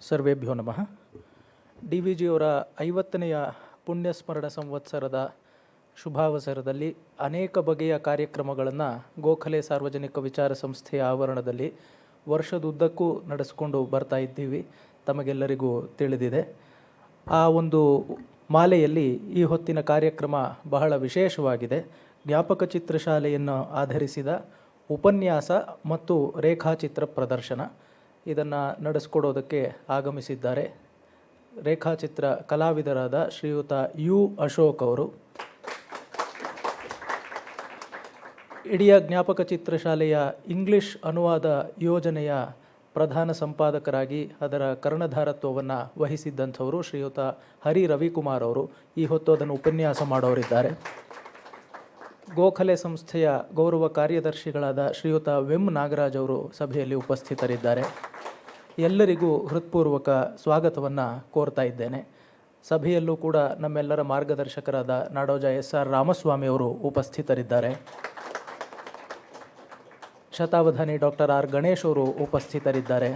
ಸರ್ವೇಭ್ಯೋ ನಮಃ. DVG ಅವರ 50ನೆಯ ಪುಣ್ಯಸ್ಮರಣ ಸಂವತ್ಸರದ ಶುಭಾವಸರದಲ್ಲಿ ಅನೇಕ ಬಗೆಯ ಕಾರ್ಯಕ್ರಮಗಳನ್ನು ಗೋಖಲೆ ಸಾರ್ವಜನಿಕ ವಿಚಾರ ಸಂಸ್ಥೆಯ ಆವರಣದಲ್ಲಿ ವರ್ಷದುದ್ದಕ್ಕೂ ನಡೆಸಿಕೊಂಡು ಬರ್ತಾ ಇದ್ದೀವಿ. ತಮಗೆಲ್ಲರಿಗೂ ತಿಳಿದಿದೆ. ಆ ಒಂದು ಮಾಲೆಯಲ್ಲಿ ಈ ಹೊತ್ತಿನ ಕಾರ್ಯಕ್ರಮ ಬಹಳ ವಿಶೇಷವಾಗಿದೆ. ಜ್ಞಾಪಕ ಚಿತ್ರಶಾಲೆಯನ್ನು ಆಧರಿಸಿದ ಉಪನ್ಯಾಸ ಮತ್ತು ರೇಖಾಚಿತ್ರ ಪ್ರದರ್ಶನ ಇದನ್ನು ನಡೆಸ್ಕೊಡೋದಕ್ಕೆ ಆಗಮಿಸಿದ್ದಾರೆ ರೇಖಾಚಿತ್ರ ಕಲಾವಿದರಾದ ಶ್ರೀಯುತ ಯು ಅಶೋಕ್ ಅವರು. ಇಡೀ ಜ್ಞಾಪಕ ಚಿತ್ರಶಾಲೆಯ ಇಂಗ್ಲಿಷ್ ಅನುವಾದ ಯೋಜನೆಯ ಪ್ರಧಾನ ಸಂಪಾದಕರಾಗಿ ಅದರ ಕರ್ಣಧಾರತ್ವವನ್ನು ವಹಿಸಿದ್ದಂಥವರು ಶ್ರೀಯುತ ರವಿಕುಮಾರ್ ಅವರು ಈ ಹೊತ್ತು ಅದನ್ನು ಉಪನ್ಯಾಸ ಮಾಡೋರಿದ್ದಾರೆ. ಗೋಖಲೆ ಸಂಸ್ಥೆಯ ಗೌರವ ಕಾರ್ಯದರ್ಶಿಗಳಾದ ಶ್ರೀಯುತ ನಾಗರಾಜ್ ಅವರು ಸಭೆಯಲ್ಲಿ ಉಪಸ್ಥಿತರಿದ್ದಾರೆ. ಎಲ್ಲರಿಗೂ ಹೃತ್ಪೂರ್ವಕ ಸ್ವಾಗತವನ್ನು ಕೋರ್ತಾ ಇದ್ದೇನೆ. ಸಭೆಯಲ್ಲೂ ಕೂಡ ನಮ್ಮೆಲ್ಲರ ಮಾರ್ಗದರ್ಶಕರಾದ ನಾಡೋಜ SR ರಾಮಸ್ವಾಮಿ ಅವರು ಉಪಸ್ಥಿತರಿದ್ದಾರೆ. ಶತಾವಧಾನಿ ಡಾಕ್ಟರ್ R ಗಣೇಶ್ ಅವರು ಉಪಸ್ಥಿತರಿದ್ದಾರೆ.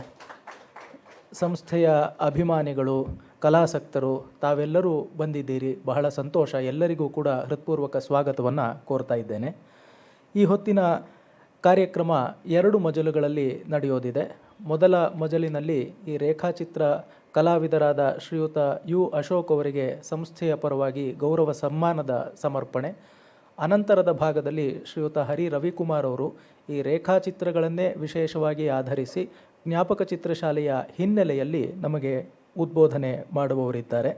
ಸಂಸ್ಥೆಯ ಅಭಿಮಾನಿಗಳು, ಕಲಾಸಕ್ತರು ತಾವೆಲ್ಲರೂ ಬಂದಿದ್ದೀರಿ. ಬಹಳ ಸಂತೋಷ. ಎಲ್ಲರಿಗೂ ಕೂಡ ಹೃತ್ಪೂರ್ವಕ ಸ್ವಾಗತವನ್ನು ಕೋರ್ತಾ ಇದ್ದೇನೆ. ಈ ಹೊತ್ತಿನ ಕಾರ್ಯಕ್ರಮ 2 ಮಜಲುಗಳಲ್ಲಿ ನಡೆಯೋದಿದೆ. ಮೊದಲ ಮಜಲಿನಲ್ಲಿ ಈ ರೇಖಾಚಿತ್ರ ಕಲಾವಿದರಾದ ಶ್ರೀಯುತ ಯು ಅಶೋಕ್ ಅವರಿಗೆ ಸಂಸ್ಥೆಯ ಪರವಾಗಿ ಗೌರವ ಸನ್ಮಾನದ ಸಮರ್ಪಣೆ. ಅನಂತರದ ಭಾಗದಲ್ಲಿ ಶ್ರೀಯುತ ರವಿಕುಮಾರ್ ಅವರು ಈ ರೇಖಾಚಿತ್ರಗಳನ್ನೇ ವಿಶೇಷವಾಗಿ ಆಧರಿಸಿ ಜ್ಞಾಪಕ ಚಿತ್ರಶಾಲೆಯ ಹಿನ್ನೆಲೆಯಲ್ಲಿ ನಮಗೆ ಉದ್ಬೋಧನೆ ಮಾಡುವವರಿದ್ದಾರೆ.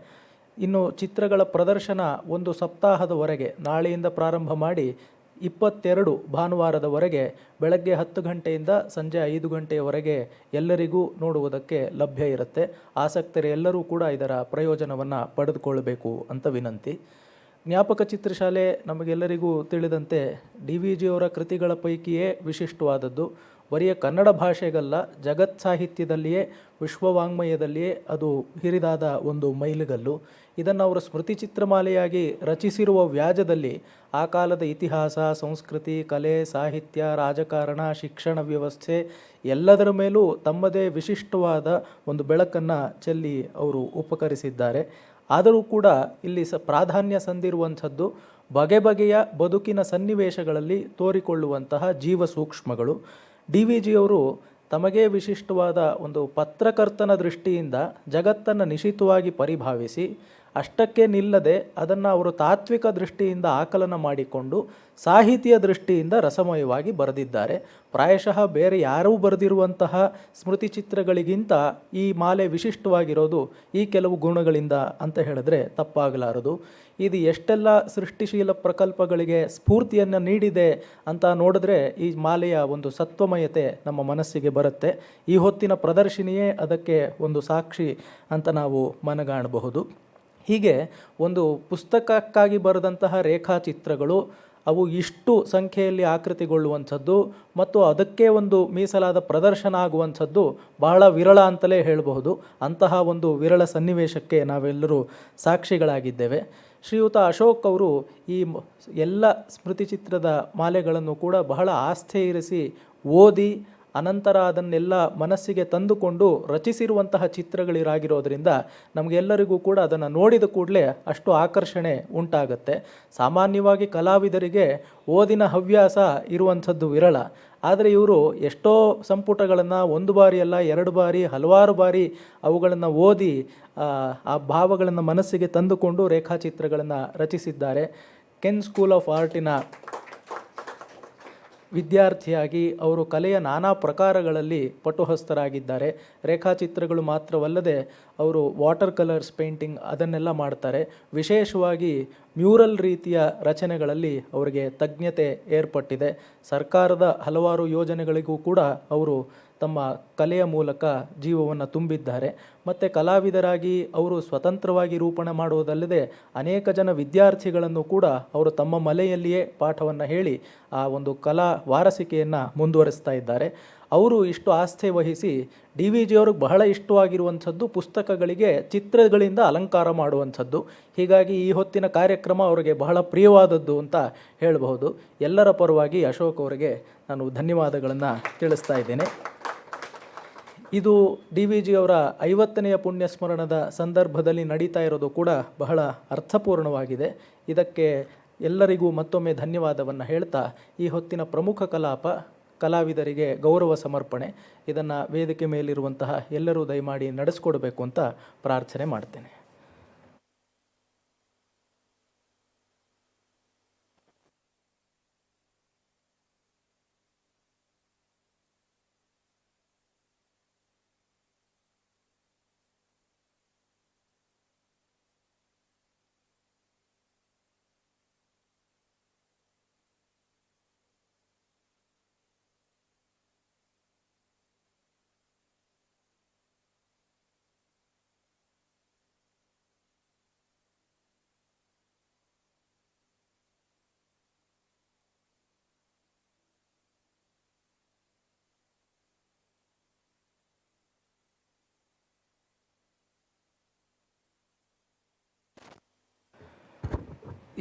ಇನ್ನು ಚಿತ್ರಗಳ ಪ್ರದರ್ಶನ 1 ಸಪ್ತಾಹದವರೆಗೆ, ನಾಳೆಯಿಂದ ಪ್ರಾರಂಭ ಮಾಡಿ 22 ಭಾನುವಾರದವರೆಗೆ ಬೆಳಗ್ಗೆ 10 ಗಂಟೆಯಿಂದ ಸಂಜೆ 5 ಗಂಟೆಯವರೆಗೆ ಎಲ್ಲರಿಗೂ ನೋಡುವುದಕ್ಕೆ ಲಭ್ಯ ಇರುತ್ತೆ. ಆಸಕ್ತರೆಲ್ಲರೂ ಕೂಡ ಇದರ ಪ್ರಯೋಜನವನ್ನು ಪಡೆದುಕೊಳ್ಳಬೇಕು ಅಂತ ವಿನಂತಿ. ಜ್ಞಾಪಕ ಚಿತ್ರಶಾಲೆ ನಮಗೆಲ್ಲರಿಗೂ ತಿಳಿದಂತೆ DVG ಅವರ ಕೃತಿಗಳ ಪೈಕಿಯೇ ವಿಶಿಷ್ಟವಾದದ್ದು. ಬರಿಯ ಕನ್ನಡ ಭಾಷೆಗಲ್ಲ, ಜಗತ್ ಸಾಹಿತ್ಯದಲ್ಲಿಯೇ, ವಿಶ್ವವಾಂಗ್ಮಯದಲ್ಲಿಯೇ ಅದು ಹಿರಿದಾದ ಒಂದು ಮೈಲಿಗಲ್ಲು. ಇದನ್ನು ಅವರು ಸ್ಮೃತಿ ಚಿತ್ರಮಾಲೆಯಾಗಿ ರಚಿಸಿರುವ ವ್ಯಾಜದಲ್ಲಿ ಆ ಕಾಲದ ಇತಿಹಾಸ, ಸಂಸ್ಕೃತಿ, ಕಲೆ, ಸಾಹಿತ್ಯ, ರಾಜಕಾರಣ, ಶಿಕ್ಷಣ ವ್ಯವಸ್ಥೆ ಎಲ್ಲದರ ಮೇಲೂ ತಮ್ಮದೇ ವಿಶಿಷ್ಟವಾದ ಒಂದು ಬೆಳಕನ್ನು ಚೆಲ್ಲಿ ಅವರು ಉಪಕರಿಸಿದ್ದಾರೆ. ಆದರೂ ಕೂಡ ಇಲ್ಲಿ ಪ್ರಾಧಾನ್ಯ ಸಂದಿರುವಂಥದ್ದು ಬಗೆ ಬಗೆಯ ಬದುಕಿನ ಸನ್ನಿವೇಶಗಳಲ್ಲಿ ತೋರಿಕೊಳ್ಳುವಂತಹ ಜೀವ ಸೂಕ್ಷ್ಮಗಳು. DVG ಅವರು ತಮಗೇ ವಿಶಿಷ್ಟವಾದ ಒಂದು ಪತ್ರಕರ್ತನ ದೃಷ್ಟಿಯಿಂದ ಜಗತ್ತನ್ನು ನಿಶಿತವಾಗಿ ಪರಿಭಾವಿಸಿ ಅಷ್ಟಕ್ಕೆ ನಿಲ್ಲದೆ ಅದನ್ನು ಅವರು ತಾತ್ವಿಕ ದೃಷ್ಟಿಯಿಂದ ಆಕಲನ ಮಾಡಿಕೊಂಡು ಸಾಹಿತ್ಯ ದೃಷ್ಟಿಯಿಂದ ರಸಮಯವಾಗಿ ಬರೆದಿದ್ದಾರೆ. ಪ್ರಾಯಶಃ ಬೇರೆ ಯಾರೂ ಬರೆದಿರುವಂತಹ ಸ್ಮೃತಿ ಚಿತ್ರಗಳಿಗಿಂತ ಈ ಮಾಲೆ ವಿಶಿಷ್ಟವಾಗಿರೋದು ಈ ಕೆಲವು ಗುಣಗಳಿಂದ ಅಂತ ಹೇಳಿದ್ರೆ ತಪ್ಪಾಗಲಾರದು. ಇದು ಎಷ್ಟೆಲ್ಲ ಸೃಷ್ಟಿಶೀಲ ಪ್ರಕಲ್ಪಗಳಿಗೆ ಸ್ಫೂರ್ತಿಯನ್ನು ನೀಡಿದೆ ಅಂತ ನೋಡಿದ್ರೆ ಈ ಮಾಲೆಯ ಒಂದು ಸತ್ವಮಯತೆ ನಮ್ಮ ಮನಸ್ಸಿಗೆ ಬರುತ್ತೆ. ಈ ಹೊತ್ತಿನ ಪ್ರದರ್ಶಿನಿಯೇ ಅದಕ್ಕೆ ಒಂದು ಸಾಕ್ಷಿ ಅಂತ ನಾವು ಮನಗಾಣಬಹುದು. ಹೀಗೆ ಒಂದು ಪುಸ್ತಕಕ್ಕಾಗಿ ಬರೆದಂತಹ ರೇಖಾಚಿತ್ರಗಳು ಅವು ಇಷ್ಟು ಸಂಖ್ಯೆಯಲ್ಲಿ ಆಕೃತಿಗೊಳ್ಳುವಂಥದ್ದು ಮತ್ತು ಅದಕ್ಕೆ ಒಂದು ಮೀಸಲಾದ ಪ್ರದರ್ಶನ ಆಗುವಂಥದ್ದು ಬಹಳ ವಿರಳ ಅಂತಲೇ ಹೇಳಬಹುದು. ಅಂತಹ ಒಂದು ವಿರಳ ಸನ್ನಿವೇಶಕ್ಕೆ ನಾವೆಲ್ಲರೂ ಸಾಕ್ಷಿಗಳಾಗಿದ್ದೇವೆ. ಶ್ರೀಯುತ ಅಶೋಕ್ ಅವರು ಈ ಎಲ್ಲ ಸ್ಮೃತಿ ಚಿತ್ರದ ಮಾಲೆಗಳನ್ನು ಕೂಡ ಬಹಳ ಆಸ್ಥೆ ಇರಿಸಿ ಓದಿ ಅನಂತರ ಅದನ್ನೆಲ್ಲ ಮನಸ್ಸಿಗೆ ತಂದುಕೊಂಡು ರಚಿಸಿರುವಂತಹ ಚಿತ್ರಗಳಿರಾಗಿರೋದ್ರಿಂದ ನಮಗೆಲ್ಲರಿಗೂ ಕೂಡ ಅದನ್ನು ನೋಡಿದ ಕೂಡಲೇ ಅಷ್ಟು ಆಕರ್ಷಣೆ ಉಂಟಾಗುತ್ತೆ. ಸಾಮಾನ್ಯವಾಗಿ ಕಲಾವಿದರಿಗೆ ಓದಿನ ಹವ್ಯಾಸ ಇರುವಂಥದ್ದು ವಿರಳ. ಆದರೆ ಇವರು ಎಷ್ಟೋ ಸಂಪುಟಗಳನ್ನು 1 ಬಾರಿ ಅಲ್ಲ 2 ಬಾರಿ ಹಲವಾರು ಬಾರಿ ಅವುಗಳನ್ನು ಓದಿ ಆ ಭಾವಗಳನ್ನು ಮನಸ್ಸಿಗೆ ತಂದುಕೊಂಡು ರೇಖಾಚಿತ್ರಗಳನ್ನು ರಚಿಸಿದ್ದಾರೆ. ಕೆನ್ ಸ್ಕೂಲ್ ಆಫ್ ಆರ್ಟಿನ ವಿದ್ಯಾರ್ಥಿಯಾಗಿ ಅವರು ಕಲೆಯ ನಾನಾ ಪ್ರಕಾರಗಳಲ್ಲಿ ಪಟುಹಸ್ತರಾಗಿದ್ದಾರೆ. ರೇಖಾಚಿತ್ರಗಳು ಮಾತ್ರವಲ್ಲದೆ ಅವರು ವಾಟರ್ ಕಲರ್ಸ್ ಪೇಂಟಿಂಗ್ ಅದನ್ನೆಲ್ಲ ಮಾಡ್ತಾರೆ. ವಿಶೇಷವಾಗಿ ಮ್ಯೂರಲ್ ರೀತಿಯ ರಚನೆಗಳಲ್ಲಿ ಅವರಿಗೆ ತಜ್ಞತೆ ಏರ್ಪಟ್ಟಿದೆ. ಸರ್ಕಾರದ ಹಲವಾರು ಯೋಜನೆಗಳಿಗೂ ಕೂಡ ಅವರು ತಮ್ಮ ಕಲೆಯ ಮೂಲಕ ಜೀವವನ್ನು ತುಂಬಿದ್ದಾರೆ. ಮತ್ತು ಕಲಾವಿದರಾಗಿ ಅವರು ಸ್ವತಂತ್ರವಾಗಿ ರೂಪಣೆ ಮಾಡುವುದಲ್ಲದೆ ಅನೇಕ ಜನ ವಿದ್ಯಾರ್ಥಿಗಳನ್ನು ಕೂಡ ಅವರು ತಮ್ಮ ಮನೆಯಲ್ಲಿಯೇ ಪಾಠವನ್ನು ಹೇಳಿ ಆ ಒಂದು ಕಲಾ ವಾರಸಿಕೆಯನ್ನು ಮುಂದುವರಿಸ್ತಾ ಇದ್ದಾರೆ. ಅವರು ಇಷ್ಟು ಆಸ್ಥೆ ವಹಿಸಿ DVG ಅವ್ರಿಗೆ ಬಹಳ ಇಷ್ಟವಾಗಿರುವಂಥದ್ದು ಪುಸ್ತಕಗಳಿಗೆ ಚಿತ್ರಗಳಿಂದ ಅಲಂಕಾರ ಮಾಡುವಂಥದ್ದು. ಹೀಗಾಗಿ ಈ ಹೊತ್ತಿನ ಕಾರ್ಯಕ್ರಮ ಅವರಿಗೆ ಬಹಳ ಪ್ರಿಯವಾದದ್ದು ಅಂತ ಹೇಳಬಹುದು. ಎಲ್ಲರ ಪರವಾಗಿ ಅಶೋಕ್ ಅವರಿಗೆ ನಾನು ಧನ್ಯವಾದಗಳನ್ನು ತಿಳಿಸ್ತಾ ಇದ್ದೇನೆ. ಇದು DVG ಅವರ 50ನೆಯ ಪುಣ್ಯಸ್ಮರಣದ ಸಂದರ್ಭದಲ್ಲಿ ನಡೀತಾ ಇರೋದು ಕೂಡ ಬಹಳ ಅರ್ಥಪೂರ್ಣವಾಗಿದೆ. ಇದಕ್ಕೆ ಎಲ್ಲರಿಗೂ ಮತ್ತೊಮ್ಮೆ ಧನ್ಯವಾದವನ್ನು ಹೇಳ್ತಾ ಈ ಹೊತ್ತಿನ ಪ್ರಮುಖ ಕಲಾಪ ಕಲಾವಿದರಿಗೆ ಗೌರವ ಸಮರ್ಪಣೆ, ಇದನ್ನು ವೇದಿಕೆ ಮೇಲಿರುವಂತಹ ಎಲ್ಲರೂ ದಯಮಾಡಿ ನಡೆಸ್ಕೊಡ್ಬೇಕು ಅಂತ ಪ್ರಾರ್ಥನೆ ಮಾಡ್ತೇನೆ.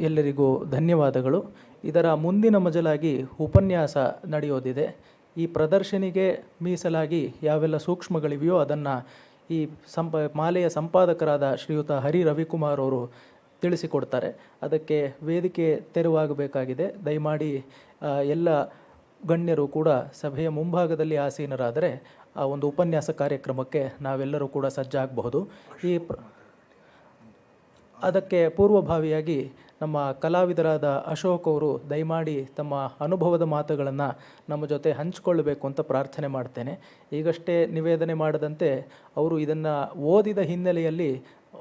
ಎಲ್ಲರಿಗೂ ಧನ್ಯವಾದಗಳು. ಇದರ ಮುಂದಿನ ಮಜಲಾಗಿ ಉಪನ್ಯಾಸ ನಡೆಯೋದಿದೆ. ಈ ಪ್ರದರ್ಶನಿಗೆ ಮೀಸಲಾಗಿ ಯಾವೆಲ್ಲ ಸೂಕ್ಷ್ಮಗಳಿವೆಯೋ ಅದನ್ನು ಈ ಮಾಲೆಯ ಸಂಪಾದಕರಾದ ಶ್ರೀಯುತ ರವಿಕುಮಾರ್ ಅವರು ತಿಳಿಸಿಕೊಡ್ತಾರೆ. ಅದಕ್ಕೆ ವೇದಿಕೆ ತೆರವಾಗಬೇಕಾಗಿದೆ. ದಯಮಾಡಿ ಎಲ್ಲ ಗಣ್ಯರು ಕೂಡ ಸಭೆಯ ಮುಂಭಾಗದಲ್ಲಿ ಆಸೀನರಾದರೆ ಆ ಒಂದು ಉಪನ್ಯಾಸ ಕಾರ್ಯಕ್ರಮಕ್ಕೆ ನಾವೆಲ್ಲರೂ ಕೂಡ ಸಜ್ಜಾಗಬಹುದು. ಅದಕ್ಕೆ ಪೂರ್ವಭಾವಿಯಾಗಿ ನಮ್ಮ ಕಲಾವಿದರಾದ ಅಶೋಕ್ ಅವರು ದಯಮಾಡಿ ತಮ್ಮ ಅನುಭವದ ಮಾತುಗಳನ್ನು ನಮ್ಮ ಜೊತೆ ಹಂಚಿಕೊಳ್ಳಬೇಕು ಅಂತ ಪ್ರಾರ್ಥನೆ ಮಾಡ್ತೇನೆ. ಈಗಷ್ಟೇ ನಿವೇದನೆ ಮಾಡದಂತೆ ಅವರು ಇದನ್ನು ಓದಿದ ಹಿನ್ನೆಲೆಯಲ್ಲಿ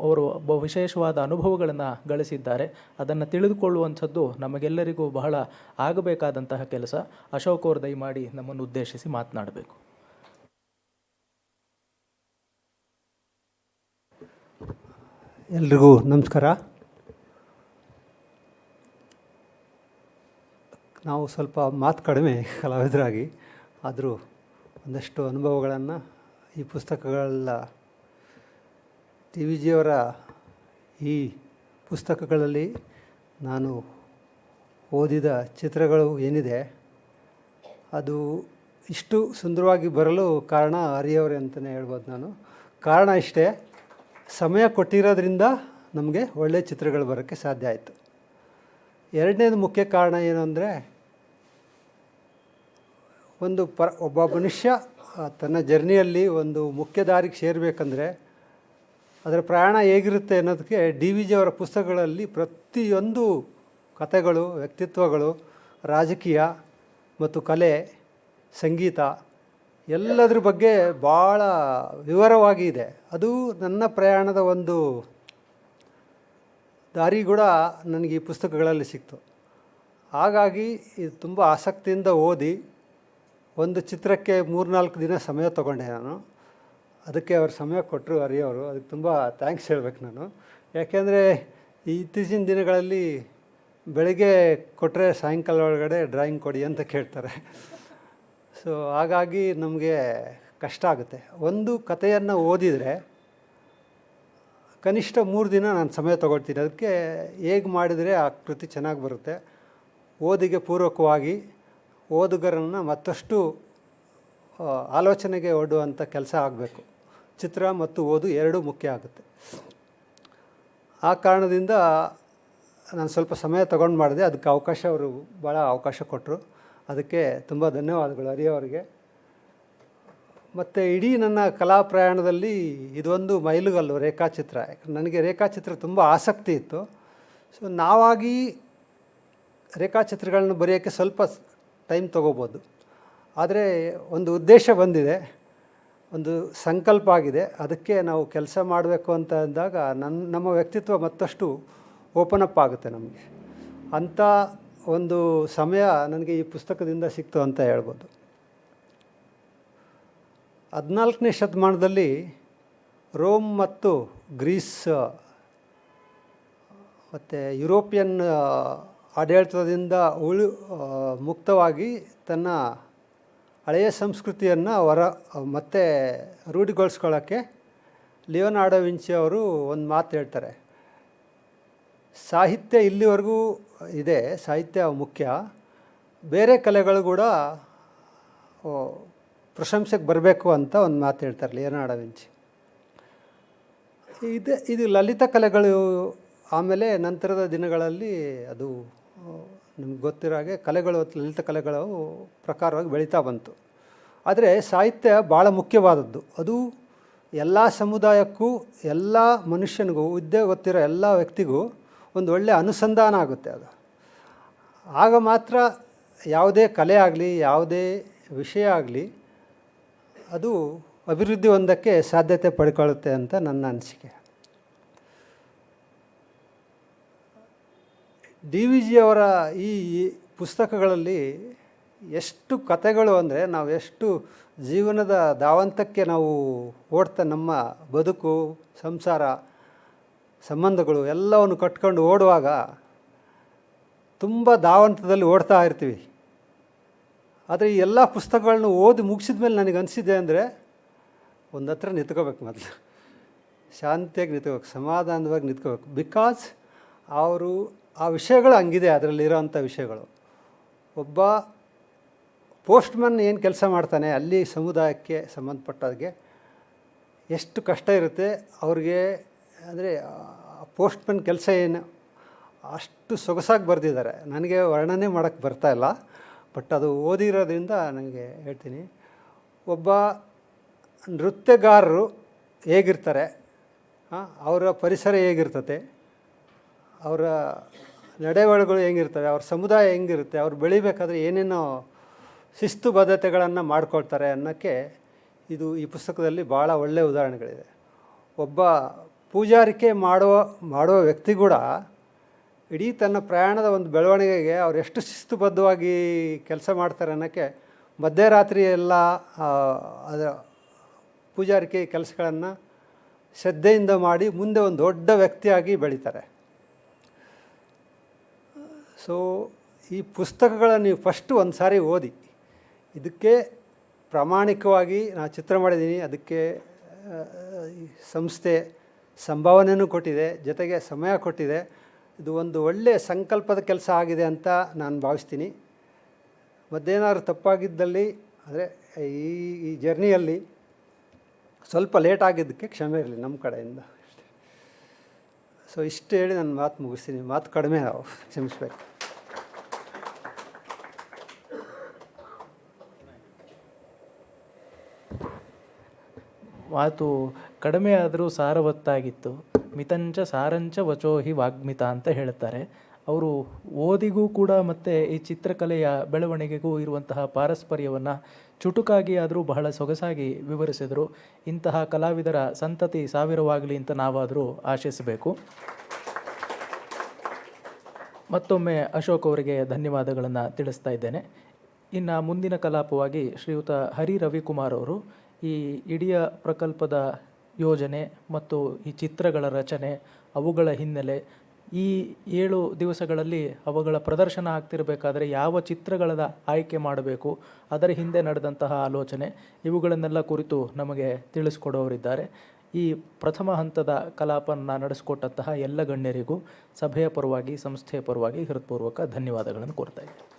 ಅವರು ವಿಶೇಷವಾದ ಅನುಭವಗಳನ್ನು ಗಳಿಸಿದ್ದಾರೆ. ಅದನ್ನು ತಿಳಿದುಕೊಳ್ಳುವಂಥದ್ದು ನಮಗೆಲ್ಲರಿಗೂ ಬಹಳ ಆಗಬೇಕಾದಂತಹ ಕೆಲಸ. ಅಶೋಕ್ ಅವರು ದಯಮಾಡಿ ನಮ್ಮನ್ನು ಉದ್ದೇಶಿಸಿ ಮಾತನಾಡಬೇಕು. ಎಲ್ರಿಗೂ ನಮಸ್ಕಾರ. ನಾವು ಸ್ವಲ್ಪ ಮಾತು ಕಡಿಮೆ ಕಲಾವಿದರಾಗಿ, ಆದರೂ ಒಂದಷ್ಟು ಅನುಭವಗಳನ್ನು ಈ ಪುಸ್ತಕಗಳ DVG ಅವರ ಈ ಪುಸ್ತಕಗಳಲ್ಲಿ ನಾನು ಓದಿದ ಚಿತ್ರಗಳು ಏನಿದೆ ಅದು ಇಷ್ಟು ಸುಂದರವಾಗಿ ಬರಲು ಕಾರಣ ಹರಿಯವರೇ ಅಂತಲೇ ಹೇಳ್ಬೋದು. ನಾನು ಕಾರಣ ಇಷ್ಟೇ, ಸಮಯ ಕೊಟ್ಟಿರೋದ್ರಿಂದ ನಮಗೆ ಒಳ್ಳೆಯ ಚಿತ್ರಗಳು ಬರೋಕ್ಕೆ ಸಾಧ್ಯ ಆಯಿತು. ಎರಡನೇದು ಮುಖ್ಯ ಕಾರಣ ಏನು ಅಂದರೆ, ಒಬ್ಬ ಮನುಷ್ಯ ತನ್ನ ಜರ್ನಿಯಲ್ಲಿ ಒಂದು ಮುಖ್ಯ ದಾರಿಗೆ ಸೇರಬೇಕಂದ್ರೆ ಅದರ ಪ್ರಯಾಣ ಹೇಗಿರುತ್ತೆ ಅನ್ನೋದಕ್ಕೆ DVG ಅವರ ಪುಸ್ತಕಗಳಲ್ಲಿ ಪ್ರತಿಯೊಂದು ಕಥೆಗಳು, ವ್ಯಕ್ತಿತ್ವಗಳು, ರಾಜಕೀಯ ಮತ್ತು ಕಲೆ, ಸಂಗೀತ ಎಲ್ಲದ್ರ ಬಗ್ಗೆ ಭಾಳ ವಿವರವಾಗಿ ಇದೆ. ಅದು ನನ್ನ ಪ್ರಯಾಣದ ಒಂದು ದಾರಿ ಕೂಡ ನನಗೆ ಈ ಪುಸ್ತಕಗಳಲ್ಲಿ ಸಿಕ್ತು. ಹಾಗಾಗಿ ಇದು ತುಂಬ ಆಸಕ್ತಿಯಿಂದ ಓದಿ ಒಂದು ಚಿತ್ರಕ್ಕೆ 3-4 ದಿನ ಸಮಯ ತೊಗೊಂಡೆ ನಾನು. ಅದಕ್ಕೆ ಅವ್ರು ಸಮಯ ಕೊಟ್ಟರು ಹರಿಯವರು, ಅದಕ್ಕೆ ತುಂಬ ಥ್ಯಾಂಕ್ಸ್ ಹೇಳ್ಬೇಕು ನಾನು. ಯಾಕೆಂದರೆ ಈ ಇತ್ತೀಚಿನ ದಿನಗಳಲ್ಲಿ ಬೆಳಗ್ಗೆ ಕೊಟ್ಟರೆ ಸಾಯಂಕಾಲ ಒಳಗಡೆ ಡ್ರಾಯಿಂಗ್ ಕೊಡಿ ಅಂತ ಕೇಳ್ತಾರೆ. ಸೊ ಹಾಗಾಗಿ ನಮಗೆ ಕಷ್ಟ ಆಗುತ್ತೆ. ಒಂದು ಕಥೆಯನ್ನು ಓದಿದರೆ ಕನಿಷ್ಠ 3 ದಿನ ನಾನು ಸಮಯ ತೊಗೊಳ್ತೀನಿ. ಅದಕ್ಕೆ ಹೇಗೆ ಮಾಡಿದರೆ ಆ ಕೃತಿ ಚೆನ್ನಾಗಿ ಬರುತ್ತೆ, ಓದಿಗೆ ಪೂರ್ವಕವಾಗಿ ಓದುಗರನ್ನು ಮತ್ತಷ್ಟು ಆಲೋಚನೆಗೆ ಒಡ್ಡುವಂಥ ಕೆಲಸ ಆಗಬೇಕು. ಚಿತ್ರ ಮತ್ತು ಓದು ಎರಡೂ ಮುಖ್ಯ ಆಗುತ್ತೆ. ಆ ಕಾರಣದಿಂದ ನಾನು ಸ್ವಲ್ಪ ಸಮಯ ತೊಗೊಂಡು ಮಾಡಿದೆ. ಅದಕ್ಕೆ ಅವರು ಭಾಳ ಅವಕಾಶ ಕೊಟ್ಟರು. ಅದಕ್ಕೆ ತುಂಬ ಧನ್ಯವಾದಗಳು ಹರಿಯವರಿಗೆ. ಮತ್ತು ಇಡೀ ನನ್ನ ಕಲಾ ಪ್ರಯಾಣದಲ್ಲಿ ಇದೊಂದು ಮೈಲುಗಲ್ಲು ರೇಖಾಚಿತ್ರ. ನನಗೆ ರೇಖಾಚಿತ್ರ ತುಂಬ ಆಸಕ್ತಿ ಇತ್ತು. ಸೊ ನಾವಾಗಿ ರೇಖಾಚಿತ್ರಗಳನ್ನ ಬರೆಯೋಕ್ಕೆ ಸ್ವಲ್ಪ ಟೈಮ್ ತೊಗೋಬೋದು. ಆದರೆ ಒಂದು ಉದ್ದೇಶ ಬಂದಿದೆ, ಒಂದು ಸಂಕಲ್ಪ ಆಗಿದೆ, ಅದಕ್ಕೆ ನಾವು ಕೆಲಸ ಮಾಡಬೇಕು ಅಂತ ಅಂದಾಗ ನಮ್ಮ ವ್ಯಕ್ತಿತ್ವ ಮತ್ತಷ್ಟು ಓಪನ್ ಅಪ್ ಆಗುತ್ತೆ ನಮಗೆ. ಅಂಥ ಒಂದು ಸಮಯ ನನಗೆ ಈ ಪುಸ್ತಕದಿಂದ ಸಿಕ್ತು ಅಂತ ಹೇಳ್ಬೋದು. 14ನೇ ಶತಮಾನದಲ್ಲಿ ರೋಮ್ ಮತ್ತು ಗ್ರೀಸ್ ಮತ್ತು ಯುರೋಪಿಯನ್ ಆಡಳಿತದಿಂದ ಮುಕ್ತವಾಗಿ ತನ್ನ ಹಳೆಯ ಸಂಸ್ಕೃತಿಯನ್ನು ಮತ್ತೆ ರೂಢಿಗೊಳಿಸ್ಕೊಳ್ಳೋಕ್ಕೆ ಲಿಯೋನಾರ್ಡೋ ವಿಂಚಿ ಅವರು ಒಂದು ಮಾತು ಹೇಳ್ತಾರೆ. ಸಾಹಿತ್ಯ ಇಲ್ಲಿವರೆಗೂ ಇದೆ, ಸಾಹಿತ್ಯ ಮುಖ್ಯ, ಬೇರೆ ಕಲೆಗಳು ಕೂಡ ಪ್ರಶಂಸೆಗೆ ಬರಬೇಕು ಅಂತ ಒಂದು ಮಾತು ಹೇಳ್ತಾರೆ ಲಿಯನಾರ್ಡೋ ವಿಂಚಿ. ಇದು ಲಲಿತ ಕಲೆಗಳು. ಆಮೇಲೆ ನಂತರದ ದಿನಗಳಲ್ಲಿ ಅದು ನಿಮ್ಗೆ ಗೊತ್ತಿರೋ ಹಾಗೆ ಕಲೆಗಳು, ಲಲಿತ ಕಲೆಗಳು ಪ್ರಕಾರವಾಗಿ ಬೆಳೀತಾ ಬಂತು. ಆದರೆ ಸಾಹಿತ್ಯ ಭಾಳ ಮುಖ್ಯವಾದದ್ದು. ಅದು ಎಲ್ಲ ಸಮುದಾಯಕ್ಕೂ, ಎಲ್ಲ ಮನುಷ್ಯನಿಗೂ, ವಿದ್ಯೆ ಗೊತ್ತಿರೋ ಎಲ್ಲ ವ್ಯಕ್ತಿಗೂ ಒಂದು ಒಳ್ಳೆಯ ಅನುಸಂಧಾನ ಆಗುತ್ತೆ. ಅದು ಆಗ ಮಾತ್ರ ಯಾವುದೇ ಕಲೆ ಆಗಲಿ, ಯಾವುದೇ ವಿಷಯ ಆಗಲಿ, ಅದು ಅಭಿವೃದ್ಧಿ ಹೊಂದಕ್ಕೆ ಸಾಧ್ಯತೆ ಪಡ್ಕೊಳ್ಳುತ್ತೆ ಅಂತ ನನ್ನ ಅನಿಸಿಕೆ. DVG ಅವರ ಈ ಪುಸ್ತಕಗಳಲ್ಲಿ ಎಷ್ಟು ಕಥೆಗಳು ಅಂದರೆ, ನಾವು ಎಷ್ಟು ಜೀವನದ ಧಾವಂತಕ್ಕೆ ನಾವು ಓಡ್ತಾ, ನಮ್ಮ ಬದುಕು, ಸಂಸಾರ, ಸಂಬಂಧಗಳು ಎಲ್ಲವನ್ನು ಕಟ್ಕೊಂಡು ಓಡುವಾಗ ತುಂಬ ಧಾವಂತದಲ್ಲಿ ಓಡ್ತಾ ಇರ್ತೀವಿ. ಆದರೆ ಈ ಎಲ್ಲ ಪುಸ್ತಕಗಳನ್ನ ಓದಿ ಮುಗಿಸಿದ ಮೇಲೆ ನನಗೆ ಅನಿಸಿದೆ ಅಂದರೆ, ಒಂದು ಹತ್ರ ನಿಂತ್ಕೋಬೇಕು, ಮೊದಲು ಶಾಂತಿಯಾಗಿ ನಿಂತ್ಕೋಬೇಕು, ಸಮಾಧಾನವಾಗಿ ನಿಂತ್ಕೋಬೇಕು. ಬಿಕಾಸ್ ಅವರು ಆ ವಿಷಯಗಳು ಹಂಗಿದೆ, ಅದರಲ್ಲಿರೋವಂಥ ವಿಷಯಗಳು. ಒಬ್ಬ ಪೋಸ್ಟ್ಮನ್ ಏನು ಕೆಲಸ ಮಾಡ್ತಾನೆ ಅಲ್ಲಿ ಸಮುದಾಯಕ್ಕೆ ಸಂಬಂಧಪಟ್ಟಾಗೆ ಎಷ್ಟು ಕಷ್ಟ ಇರುತ್ತೆ ಅವ್ರಿಗೆ. ಅಂದರೆ ಪೋಸ್ಟ್ಮನ್ ಕೆಲಸ ಏನು ಅಷ್ಟು ಸೊಗಸಾಗಿ ಬರೆದಿದ್ದಾರೆ. ನನಗೆ ವರ್ಣನೆ ಮಾಡೋಕ್ಕೆ ಬರ್ತಾಯಿಲ್ಲ, ಬಟ್ ಅದು ಓದಿರೋದ್ರಿಂದ ನನಗೆ ಹೇಳ್ತೀನಿ. ಒಬ್ಬ ನೃತ್ಯಗಾರರು ಹೇಗಿರ್ತಾರೆ, ಅವರ ಪರಿಸರ ಹೇಗಿರ್ತದೆ, ಅವರ ನಡೆವಳಿಗಳು ಹೆಂಗಿರ್ತವೆ, ಅವ್ರ ಸಮುದಾಯ ಹೆಂಗಿರುತ್ತೆ, ಅವ್ರು ಬೆಳಿಬೇಕಾದ್ರೆ ಏನೇನೋ ಶಿಸ್ತುಬದ್ಧತೆಗಳನ್ನು ಮಾಡ್ಕೊಳ್ತಾರೆ ಅನ್ನೋಕ್ಕೆ ಈ ಪುಸ್ತಕದಲ್ಲಿ ಭಾಳ ಒಳ್ಳೆಯ ಉದಾಹರಣೆಗಳಿದೆ. ಒಬ್ಬ ಪೂಜಾರಿಕೆ ಮಾಡುವ ವ್ಯಕ್ತಿ ಕೂಡ ಇಡೀ ತನ್ನ ಪ್ರಯಾಣದ ಒಂದು ಬೆಳವಣಿಗೆಗೆ ಅವ್ರು ಎಷ್ಟು ಶಿಸ್ತುಬದ್ಧವಾಗಿ ಕೆಲಸ ಮಾಡ್ತಾರೆ ಅನ್ನೋಕ್ಕೆ ಮಧ್ಯರಾತ್ರಿ ಎಲ್ಲ ಅದರ ಪೂಜಾರಿಕೆ ಕೆಲಸಗಳನ್ನು ಶ್ರದ್ಧೆಯಿಂದ ಮಾಡಿ ಮುಂದೆ ಒಂದು ದೊಡ್ಡ ವ್ಯಕ್ತಿಯಾಗಿ ಬೆಳೀತಾರೆ. ಸೊ ಈ ಪುಸ್ತಕಗಳನ್ನು ನೀವು ಫಸ್ಟು ಒಂದು ಸಾರಿ ಓದಿ. ಇದಕ್ಕೆ ಪ್ರಾಮಾಣಿಕವಾಗಿ ನಾನು ಚಿತ್ರ ಮಾಡಿದ್ದೀನಿ, ಅದಕ್ಕೆ ಸಂಸ್ಥೆ ಸಂಭಾವನೆಯೂ ಕೊಟ್ಟಿದೆ, ಜೊತೆಗೆ ಸಮಯ ಕೊಟ್ಟಿದೆ. ಇದು ಒಂದು ಒಳ್ಳೆಯ ಸಂಕಲ್ಪದ ಕೆಲಸ ಆಗಿದೆ ಅಂತ ನಾನು ಭಾವಿಸ್ತೀನಿ. ಮತ್ತೇನಾದ್ರು ತಪ್ಪಾಗಿದ್ದಲ್ಲಿ, ಅಂದರೆ ಈ ಜರ್ನಿಯಲ್ಲಿ ಸ್ವಲ್ಪ ಲೇಟ್ ಆಗಿದ್ದಕ್ಕೆ ಕ್ಷಮೆ ಇರಲಿ ನಮ್ಮ ಕಡೆಯಿಂದ. ಸೊ ಇಷ್ಟು ಹೇಳಿ ನನ್ನ ಮಾತು ಮುಗಿಸ್ತೀನಿ. ಮಾತು ಕಡಿಮೆ, ನಾವು ಕ್ಷಮಿಸ್ಬೇಕು. ಮಾತು ಕಡಿಮೆ ಆದರೂ ಸಾರವತ್ತಾಗಿತ್ತು. ಮಿತಂಚ ಸಾರಂಚ ವಚೋ ಹಿ ವಾಗ್ಮಿತ ಅಂತ ಹೇಳ್ತಾರೆ. ಅವರು ಓದಿಗೂ ಕೂಡ ಮತ್ತು ಈ ಚಿತ್ರಕಲೆಯ ಬೆಳವಣಿಗೆಗೂ ಇರುವಂತಹ ಪಾರಸ್ಪರ್ಯವನ್ನು ಚುಟುಕಾಗಿ ಆದರೂ ಬಹಳ ಸೊಗಸಾಗಿ ವಿವರಿಸಿದರು. ಇಂತಹ ಕಲಾವಿದರ ಸಂತತಿ ಸಾವಿರವಾಗಲಿ ಅಂತ ನಾವಾದರೂ ಆಶಿಸಬೇಕು. ಮತ್ತೊಮ್ಮೆ ಅಶೋಕ್ ಅವರಿಗೆ ಧನ್ಯವಾದಗಳನ್ನು ತಿಳಿಸ್ತಾ ಇದ್ದೇನೆ. ಇನ್ನು ಮುಂದಿನ ಕಲಾಪವಾಗಿ ಶ್ರೀಯುತ ರವಿಕುಮಾರ್ ಅವರು ಈ ಇಡೀ ಪ್ರಕಲ್ಪದ ಯೋಜನೆ ಮತ್ತು ಈ ಚಿತ್ರಗಳ ರಚನೆ, ಅವುಗಳ ಹಿನ್ನೆಲೆ, ಈ 7 ದಿವಸಗಳಲ್ಲಿ ಅವುಗಳ ಪ್ರದರ್ಶನ ಆಗ್ತಿರಬೇಕಾದ್ರೆ ಯಾವ ಚಿತ್ರಗಳ ಆಯ್ಕೆ ಮಾಡಬೇಕು, ಅದರ ಹಿಂದೆ ನಡೆದಂತಹ ಆಲೋಚನೆ, ಇವುಗಳನ್ನೆಲ್ಲ ಕುರಿತು ನಮಗೆ ತಿಳಿಸ್ಕೊಡೋರಿದ್ದಾರೆ. ಈ ಪ್ರಥಮ ಹಂತದ ಕಲಾಪವನ್ನು ನಡೆಸಿಕೊಟ್ಟಂತಹ ಎಲ್ಲ ಗಣ್ಯರಿಗೂ ಸಭೆಯ ಪರವಾಗಿ, ಸಂಸ್ಥೆಯ ಪರವಾಗಿ ಹೃತ್ಪೂರ್ವಕ ಧನ್ಯವಾದಗಳನ್ನು ಕೋರ್ತಾ ಇದ್ದೇನೆ.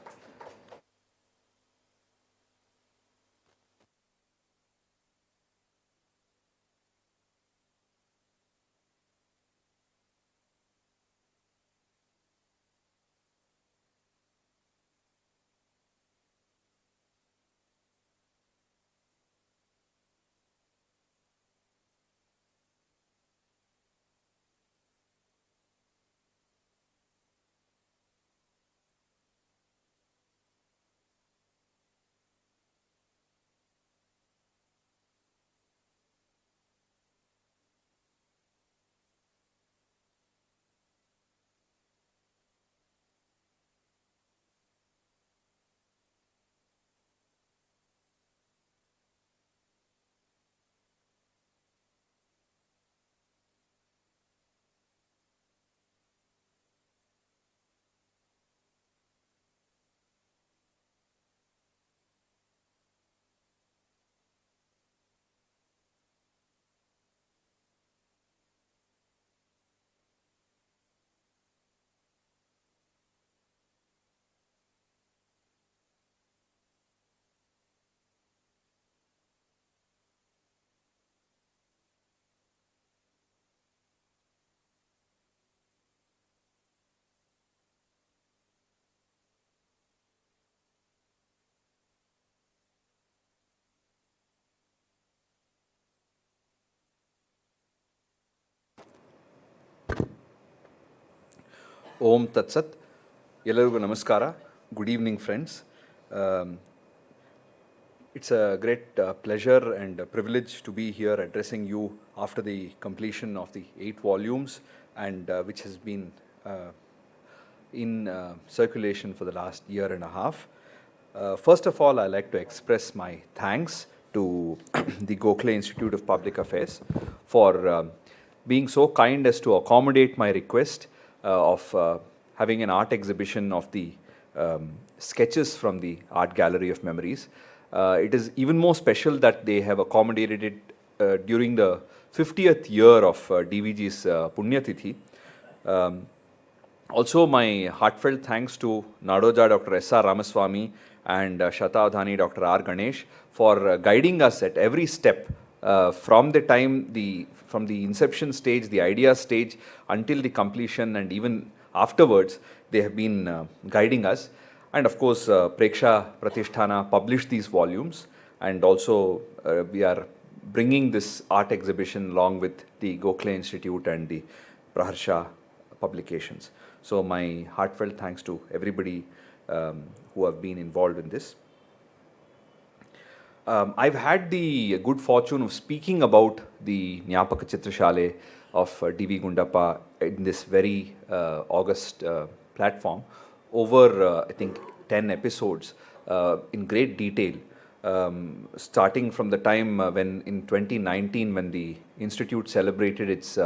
Om Tat Sat. Yellarigu namaskara. Good evening, friends. It's a great pleasure and privilege to be here addressing you after the completion of the 8 volumes and which has been in circulation for the last year and a half. First of all, I'd like to express my thanks to the Gokhale Institute of Public Affairs for being so kind as to accommodate my request of having an art exhibition of the sketches from the Art Gallery of Memories. It is even more special that they have accommodated it during the 50th year of DVG's Punyatithi. Also, my heartfelt thanks to Nadoja Dr. S.R. Ramaswamy and Shatabdhani Dr. R. Ganesh for guiding us at every step from the time from the inception stage, the idea stage, until the completion, and even afterwards, they have been guiding us. And of course, Rekhachitrapradarshana published these volumes, and also we are bringing this art exhibition along with the Gokhale Institute and the Praharsha publications. So my heartfelt thanks to everybody who have been involved in this. I've had the good fortune of speaking about the Jnapakachitrashaale of D.V. Gundappa in this very august platform over, I think, 10 episodes in great detail, starting from the time when in 2019, when the Institute celebrated its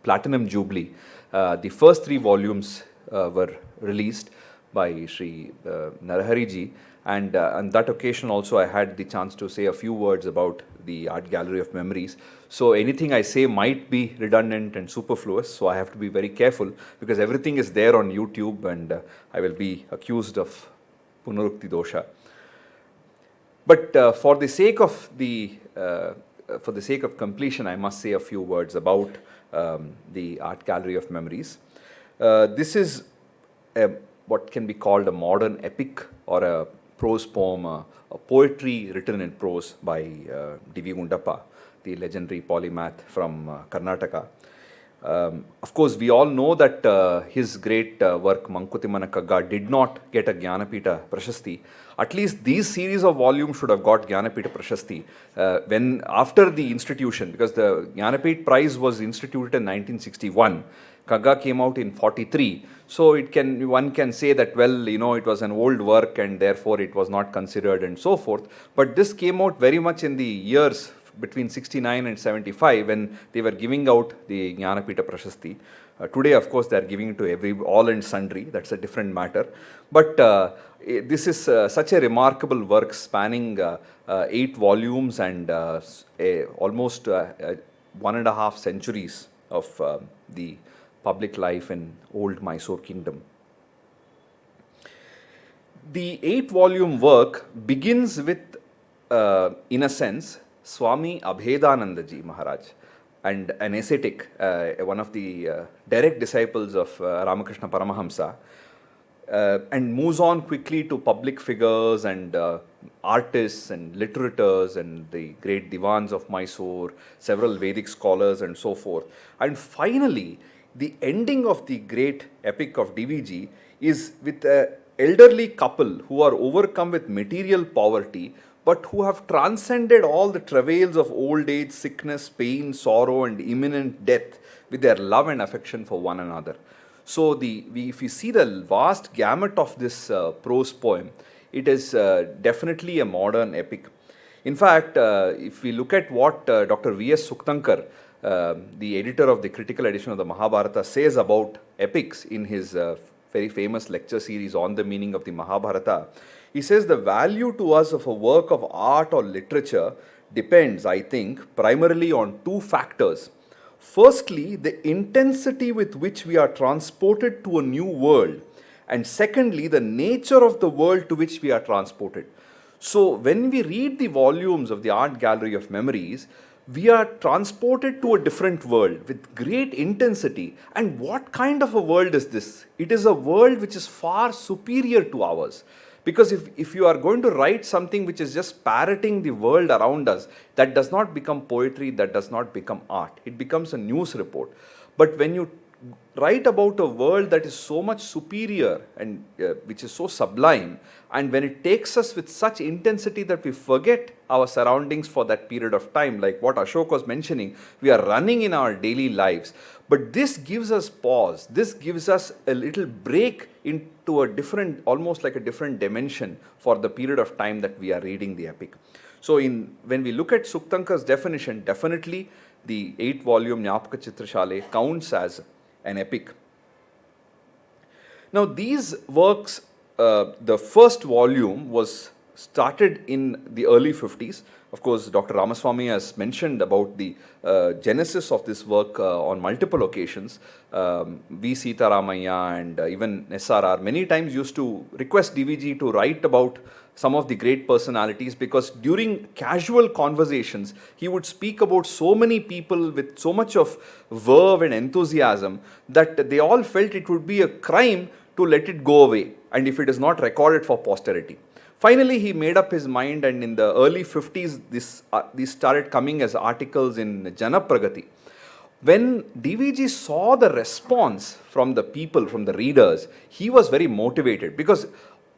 Platinum Jubilee. The first 3 volumes were released by Sri Narasimharaja, and on that occasion also I had the chance to say a few words about the Art Gallery of Memories. So anything I say might be redundant and superfluous, so I have to be very careful because everything is there on YouTube and I will be accused of Punarukti Dosha. But for the sake of completion, I must say a few words about the Art Gallery of Memories. This is what can be called a modern epic or a prose poem, a poetry written in prose by D.V. Gundappa, the legendary polymath from Karnataka. Of course, we all know that his great work Mankutimana Kagga did not get a Jnanapita Prashasti. At least these series of volumes should have got Jnanapita Prashasti when after the institution, because the Jnanapita Prize was instituted in 1961. Kagga came out in 43. So one can say that, well, it was an old work and therefore it was not considered and so forth. But this came out very much in the years between 69 and 75 when they were giving out the Jnanapita Prashasti. Today, of course, they are giving it to all and sundry. That's a different matter. But this is such a remarkable work spanning 8 volumes and almost 1.5 centuries of the public life in old Mysore kingdom. The 8-volume work begins with, in a sense, Swami Abhedanandaji Maharaj, and an ascetic, one of the direct disciples of Ramakrishna Paramahamsa, and moves on quickly to public figures and artists and literators and the great divans of Mysore, several Vedic scholars and so forth. And finally, the ending of the great epic of DVG is with an elderly couple who are overcome with material poverty but who have transcended all the travails of old age, sickness, pain, sorrow and imminent death with their love and affection for one another. So if you see the vast gamut of this prose poem, it is definitely a modern epic. In fact, if we look at what Dr. V.S. Suktankar, the editor of the critical edition of the Mahabharata, says about epics in his very famous lecture series on the meaning of the Mahabharata, he says the value to us of a work of art or literature depends, I think, primarily on 2 factors. Firstly, the intensity with which we are transported to a new world, and secondly, the nature of the world to which we are transported. So when we read the volumes of the Art Gallery of Memories, we are transported to a different world with great intensity. And what kind of a world is this? It is a world which is far superior to ours. Because if you are going to write something which is just parroting the world around us, that does not become poetry, that does not become art. It becomes a news report. But when you write about a world that is so much superior and which is so sublime, and when it takes us with such intensity that we forget our surroundings for that period of time, like what Ashok was mentioning, we are running in our daily lives. But this gives us pause, this gives us a little break into a different, almost like a different dimension for the period of time that we are reading the epic. So when we look at Suktankar's definition, definitely the 8-volume Jnapakachitrashaale counts as an epic. Now these works, the first volume was started in the early 50s. Of course, Dr. Ramaswamy has mentioned about the genesis of this work on multiple occasions. V. Sitaramaya and even SRR many times used to request DVG to write about some of the great personalities, because during casual conversations, he would speak about so many people with so much of verve and enthusiasm that they all felt it would be a crime to let it go away, and if it is not recorded for posterity. Finally, he made up his mind, and in the early 50s, these started coming as articles in Janapragati. When DVG saw the response from the people, from the readers, he was very motivated, because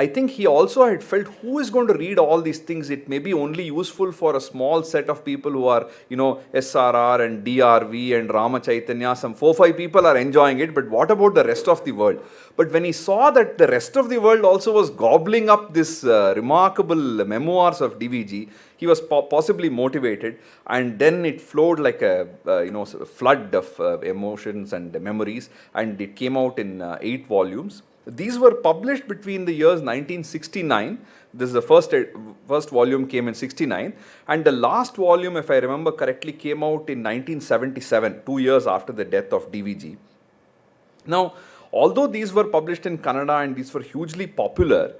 I think he also had felt, who is going to read all these things? It may be only useful for a small set of people who are, SRR and DRV and Rama Chaitanya. Some 4-5 people are enjoying it, but what about the rest of the world? But when he saw that the rest of the world also was gobbling up this remarkable memoirs of DVG, he was possibly motivated, and then it flowed like a flood of emotions and memories, and it came out in 8 volumes. These were published between the years 1969. This is the first volume came in 69, and the last volume, if I remember correctly, came out in 1977, 2 years after the death of DVG. Now, although these were published in Kannada and these were hugely popular,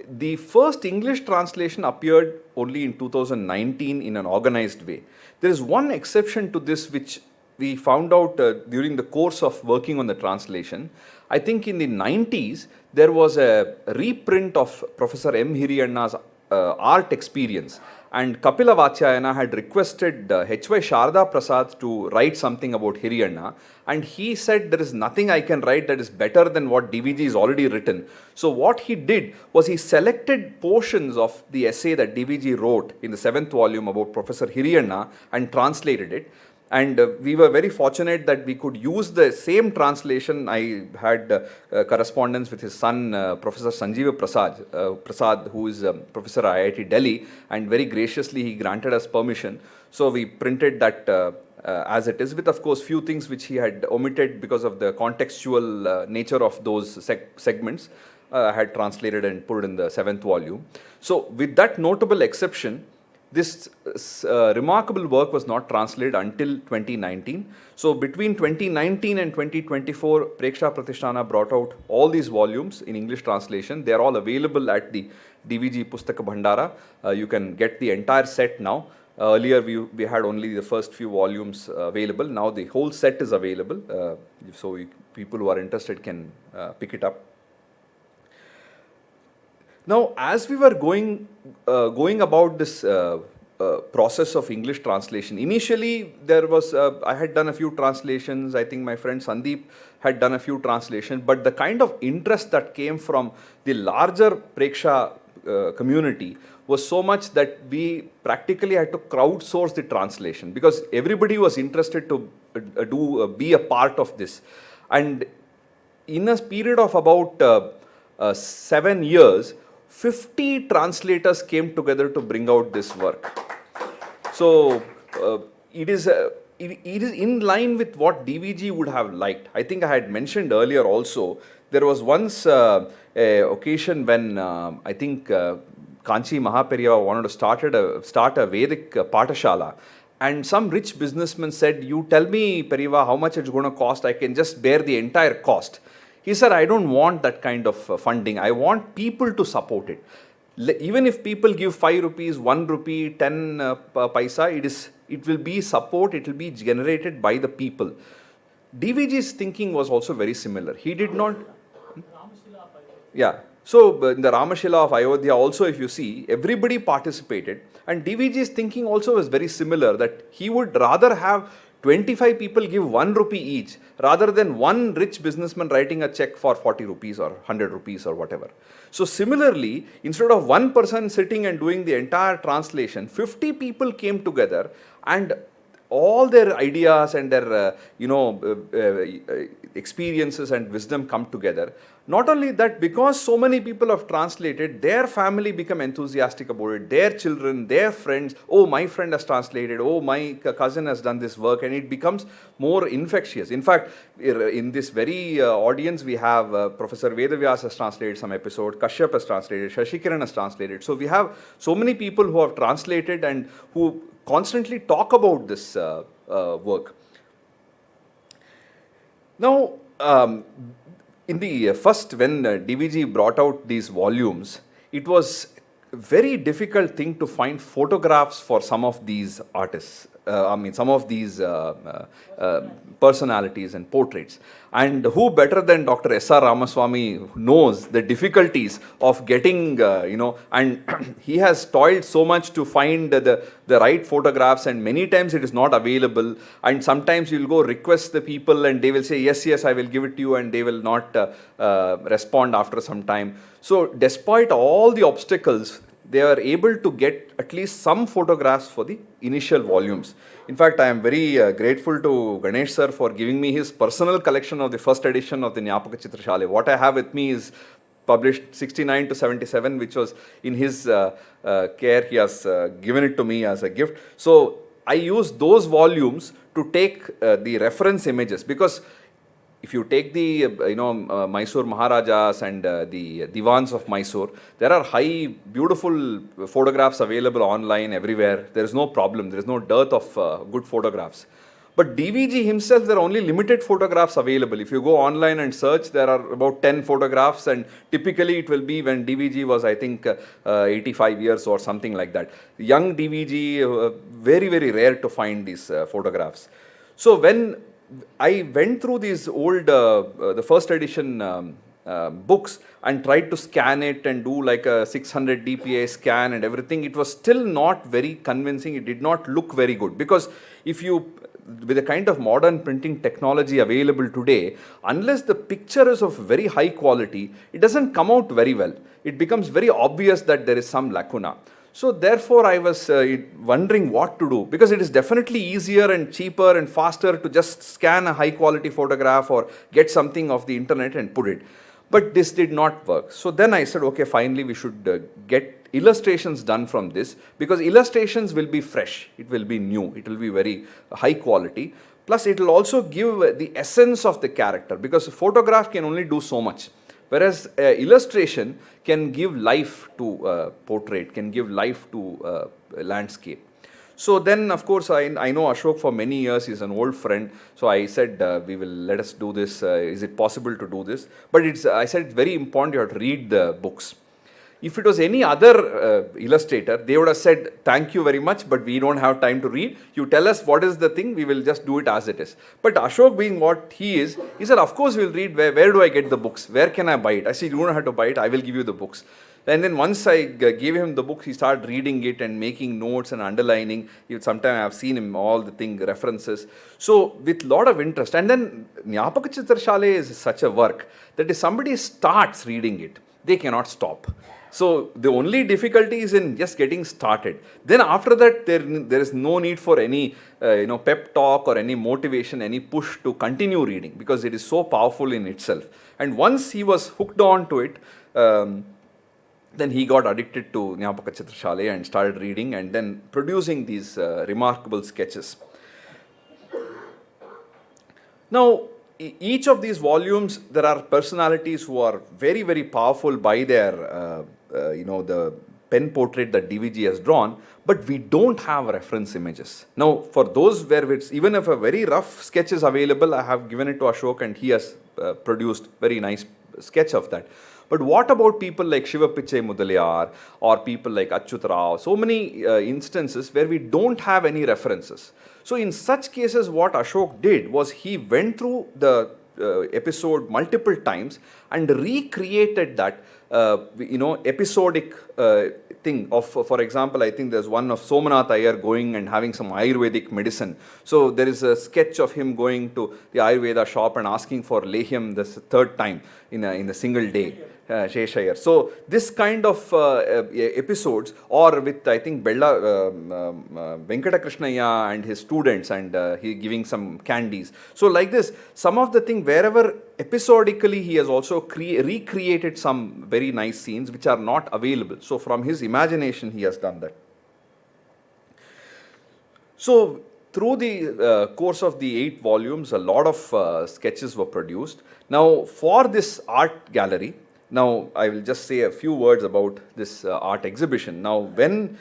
the first English translation appeared only in 2019 in an organized way. There is one exception to this which we found out during the course of working on the translation. I think in the 90s, there was a reprint of Professor M. Hiriyanna's art experience, and Kapila Vachayana had requested H.Y. Sharda Prasad to write something about Hiriyanna, and he said, there is nothing I can write that is better than what DVG is already written. So what he did was he selected portions of the essay that DVG wrote in the 7th volume about Professor Hiriyanna and translated it. And we were very fortunate that we could use the same translation. I had correspondence with his son, Professor Sanjeev Prasad, who is Professor at IIT Delhi, and very graciously he granted us permission. So we printed that as it is, with of course few things which he had omitted because of the contextual nature of those segments. I had translated and put in the 7th volume. So with that notable exception, this remarkable work was not translated until 2019. So between 2019 and 2024, Preksha Pratishtana brought out all these volumes in English translation. They are all available at the DVG Pustaka Bhandara. You can get the entire set now. Earlier we had only the first few volumes available. Now the whole set is available. So people who are interested can pick it up. Now, as we were going about this process of English translation, initially there was, I had done a few translations, I think my friend Sandeep had done a few translations, but the kind of interest that came from the larger Preksha community was so much that we practically had to crowdsource the translation, because everybody was interested to be a part of this. And in a period of about 7 years, 50 translators came together to bring out this work. So it is in line with what DVG would have liked. I think I had mentioned earlier also, there was once a occasion when I think Kanchi Mahaperiva wanted to start a Vedic Patashala, and some rich businessman said, you tell me, Periva, how much it's going to cost, I can just bear the entire cost. He said, I don't want that kind of funding. I want people to support it. Even if people give 5 rupees, 1 rupee, 10 paisa, it will be support, it will be generated by the people. DVG's thinking was also very similar. He did not... Yeah. So in the Ramashila of Ayodhya also, if you see, everybody participated. And DVG's thinking also was very similar, that he would rather have 25 people give 1 rupee each, rather than one rich businessman writing a check for 40 rupees or 100 rupees or whatever. So similarly, instead of one person sitting and doing the entire translation, 50 people came together, and all their ideas and their experiences and wisdom come together. Not only that, because so many people have translated, their family become enthusiastic about it, their children, their friends, oh, my friend has translated, oh, my cousin has done this work, and it becomes more infectious. In fact, in this very audience, we have Professor Vedavyas has translated some episode, Kashyap has translated, Shashikiran has translated. So we have so many people who have translated and who constantly talk about this work. Now, in the first, when DVG brought out these volumes, it was a very difficult thing to find photographs for some of these artists. Some of these personalities and portraits. And who better than Dr. S.R. Ramaswamy knows the difficulties of getting, and he has toiled so much to find the right photographs, and many times it is not available. And sometimes you'll go request the people and they will say, yes, yes, I will give it to you, and they will not respond after some time. So despite all the obstacles, they are able to get at least some photographs for the initial volumes. In fact, I am very grateful to Ganesh sir for giving me his personal collection of the first edition of the Jnapakachitrashaale. What I have with me is published 69 to 77, which was in his care. He has given it to me as a gift. So I use those volumes to take the reference images, because if you take the Mysore Maharajas and the Divans of Mysore, there are beautiful photographs available online everywhere. There is no problem. There is no dearth of good photographs. But DVG himself, there are only limited photographs available. If you go online and search, there are about 10 photographs, and typically it will be when DVG was, I think, 85 years or something like that. Young DVG, very, very rare to find these photographs. So when I went through these old, the first edition books and tried to scan it and do like a 600 dpi scan and everything, it was still not very convincing. It did not look very good, because if you, with the kind of modern printing technology available today, unless the picture is of very high quality, it doesn't come out very well. It becomes very obvious that there is some lacuna. So therefore, I was wondering what to do, because it is definitely easier and cheaper and faster to just scan a high quality photograph or get something off the internet and put it. But this did not work. So then I said, okay, finally we should get illustrations done from this, because illustrations will be fresh, it will be new, it will be very high quality. Plus it will also give the essence of the character, because a photograph can only do so much. Whereas illustration can give life to portrait, can give life to landscape. So then, of course, I know Ashok for many years. He's an old friend. So I said, let us do this. Is it possible to do this? But I said it's very important you have to read the books. If it was any other illustrator, they would have said, thank you very much, but we don't have time to read. You tell us what is the thing, we will just do it as it is. But Ashok, being what he is, he said, of course we'll read. Where do I get the books? Where can I buy it? I said, you don't have to buy it, I will give you the books. And then once I gave him the book, he started reading it and making notes and underlining. Sometimes I have seen him all the references. So with lot of interest. And then Jnapakachitrashaale is such a work that if somebody starts reading it, they cannot stop. So the only difficulty is in just getting started. Then after that, there is no need for any pep talk or any motivation, any push to continue reading, because it is so powerful in itself. And once he was hooked on to it, then he got addicted to Jnapakachitrashaale and started reading and then producing these remarkable sketches. Now, each of these volumes, there are personalities who are very, very powerful by their, the pen portrait that DVG has drawn, but we don't have reference images. Now, for those where it's, even if a very rough sketch is available, I have given it to Ashok and he has produced very nice sketch of that. But what about people like Shiva Pichai Mudaliar or people like Achyut Rao? So many instances where we don't have any references. So in such cases, what Ashok did was he went through the episode multiple times and recreated that episodic thing of, for example, I think there's one of Somanath Iyer going and having some Ayurvedic medicine. So there is a sketch of him going to the Ayurveda shop and asking for lehyam this third time in a single day. Sheshayar. So this kind of episodes, or with I think Venkata and his students, and he giving some candies. So like this, some of the thing wherever episodically he has also recreated some very nice scenes which are not available. So from his imagination he has done that. So through the course of the 8 volumes, a lot of sketches were produced. Now for this art gallery, now I will just say a few words about this art exhibition. Now when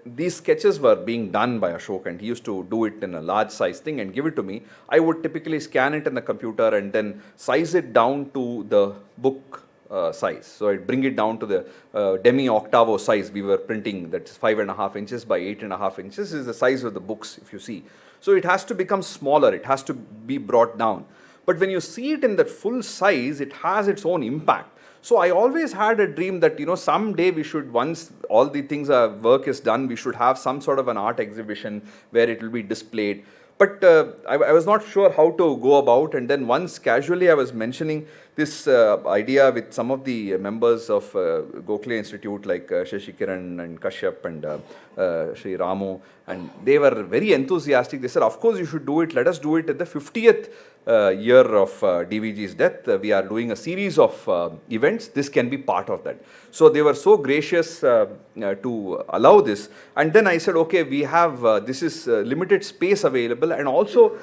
these sketches were being done by Ashok, and he used to do it in a large size thing and give it to me, I would typically scan it in the computer and then size it down to the book size. So I'd bring it down to the demi-octavo size we were printing, that's 5.5 inches by 8.5 inches is the size of the books, if you see. So it has to become smaller, it has to be brought down. But when you see it in that full size, it has its own impact. So I always had a dream that, someday we should, once all the things, work is done, we should have some sort of an art exhibition where it will be displayed. But I was not sure how to go about, and then once casually I was mentioning this idea with some of the members of Gokhale Institute like Shashi Kiran and Kashyap and Sri Ramu, and they were very enthusiastic. They said, of course you should do it, let us do it at the 50th year of DVG's death. We are doing a series of events, this can be part of that. So they were so gracious to allow this, and then I said, okay, we have this is limited space available, and also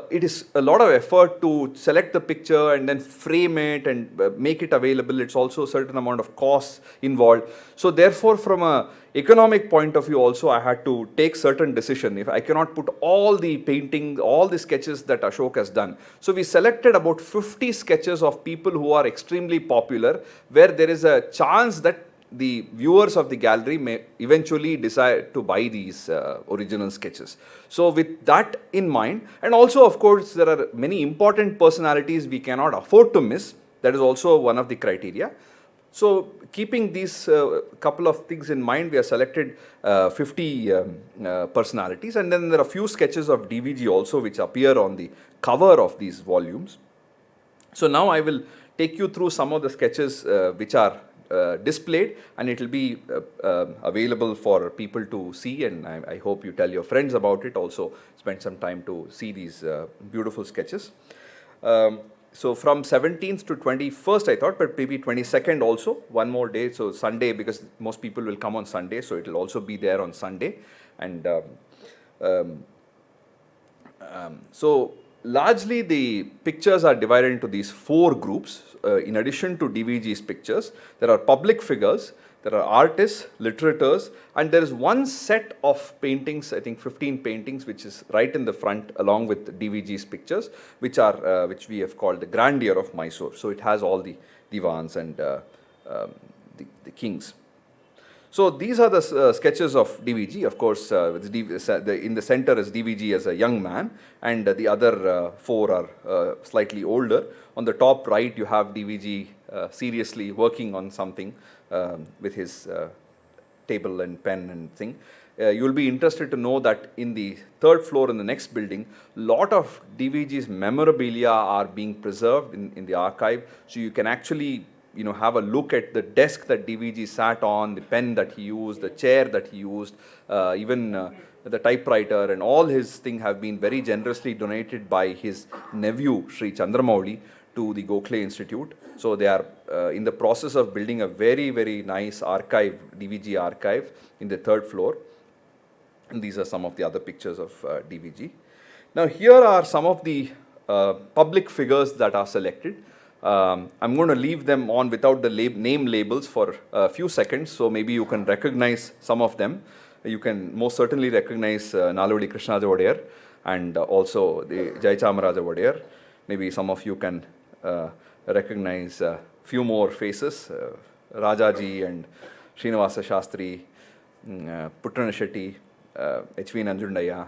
it is a lot of effort to select the picture and then frame it and make it available. It's also a certain amount of costs involved. So therefore, from a economic point of view also, I had to take certain decision. If I cannot put all the painting, all the sketches that Ashok has done. So we selected about 50 sketches of people who are extremely popular, where there is a chance that the viewers of the gallery may eventually decide to buy these original sketches. So with that in mind, and also of course there are many important personalities we cannot afford to miss. That is also one of the criteria. So keeping these couple of things in mind, we have selected 50 personalities, and then there are a few sketches of DVG also which appear on the cover of these volumes. So now I will take you through some of the sketches which are displayed, and it will be available for people to see, and I hope you tell your friends about it, also spend some time to see these beautiful sketches. So from 17th to 21st I thought, but maybe 22nd also, one more day, so Sunday, because most people will come on Sunday, so it will also be there on Sunday. And so largely the pictures are divided into these 4 groups. In addition to DVG's pictures, there are public figures, there are artists, literateurs, and there is one set of paintings, I think 15 paintings, which is right in the front along with DVG's pictures, which are which we have called the grandeur of Mysore. So it has all the divans and the kings. So these are the sketches of DVG. Of course, in the center is DVG as a young man, and the other 4 are slightly older. On the top right, you have DVG seriously working on something with his table and pen and thing. You will be interested to know that in the 3rd floor in the next building, lot of DVG's memorabilia are being preserved in the archive. So you can actually have a look at the desk that DVG sat on, the pen that he used, the chair that he used, even the typewriter, and all his things have been very generously donated by his nephew, Sri Chandramouli, to the Gokhale Institute. So they are in the process of building a very, very nice archive, DVG archive in the 3rd floor. And these are some of the other pictures of DVG. Now here are some of the public figures that are selected. I'm going to leave them on without the name labels for a few seconds, so maybe you can recognize some of them. You can most certainly recognize Nalvadi Krishnaja Wadiyar and also the Jayachamaraja Wadiyar. Maybe some of you can recognize a few more faces, Rajaji and Srinivasa Shastri, Puttrana Shetty, H.V. Nanjundaya.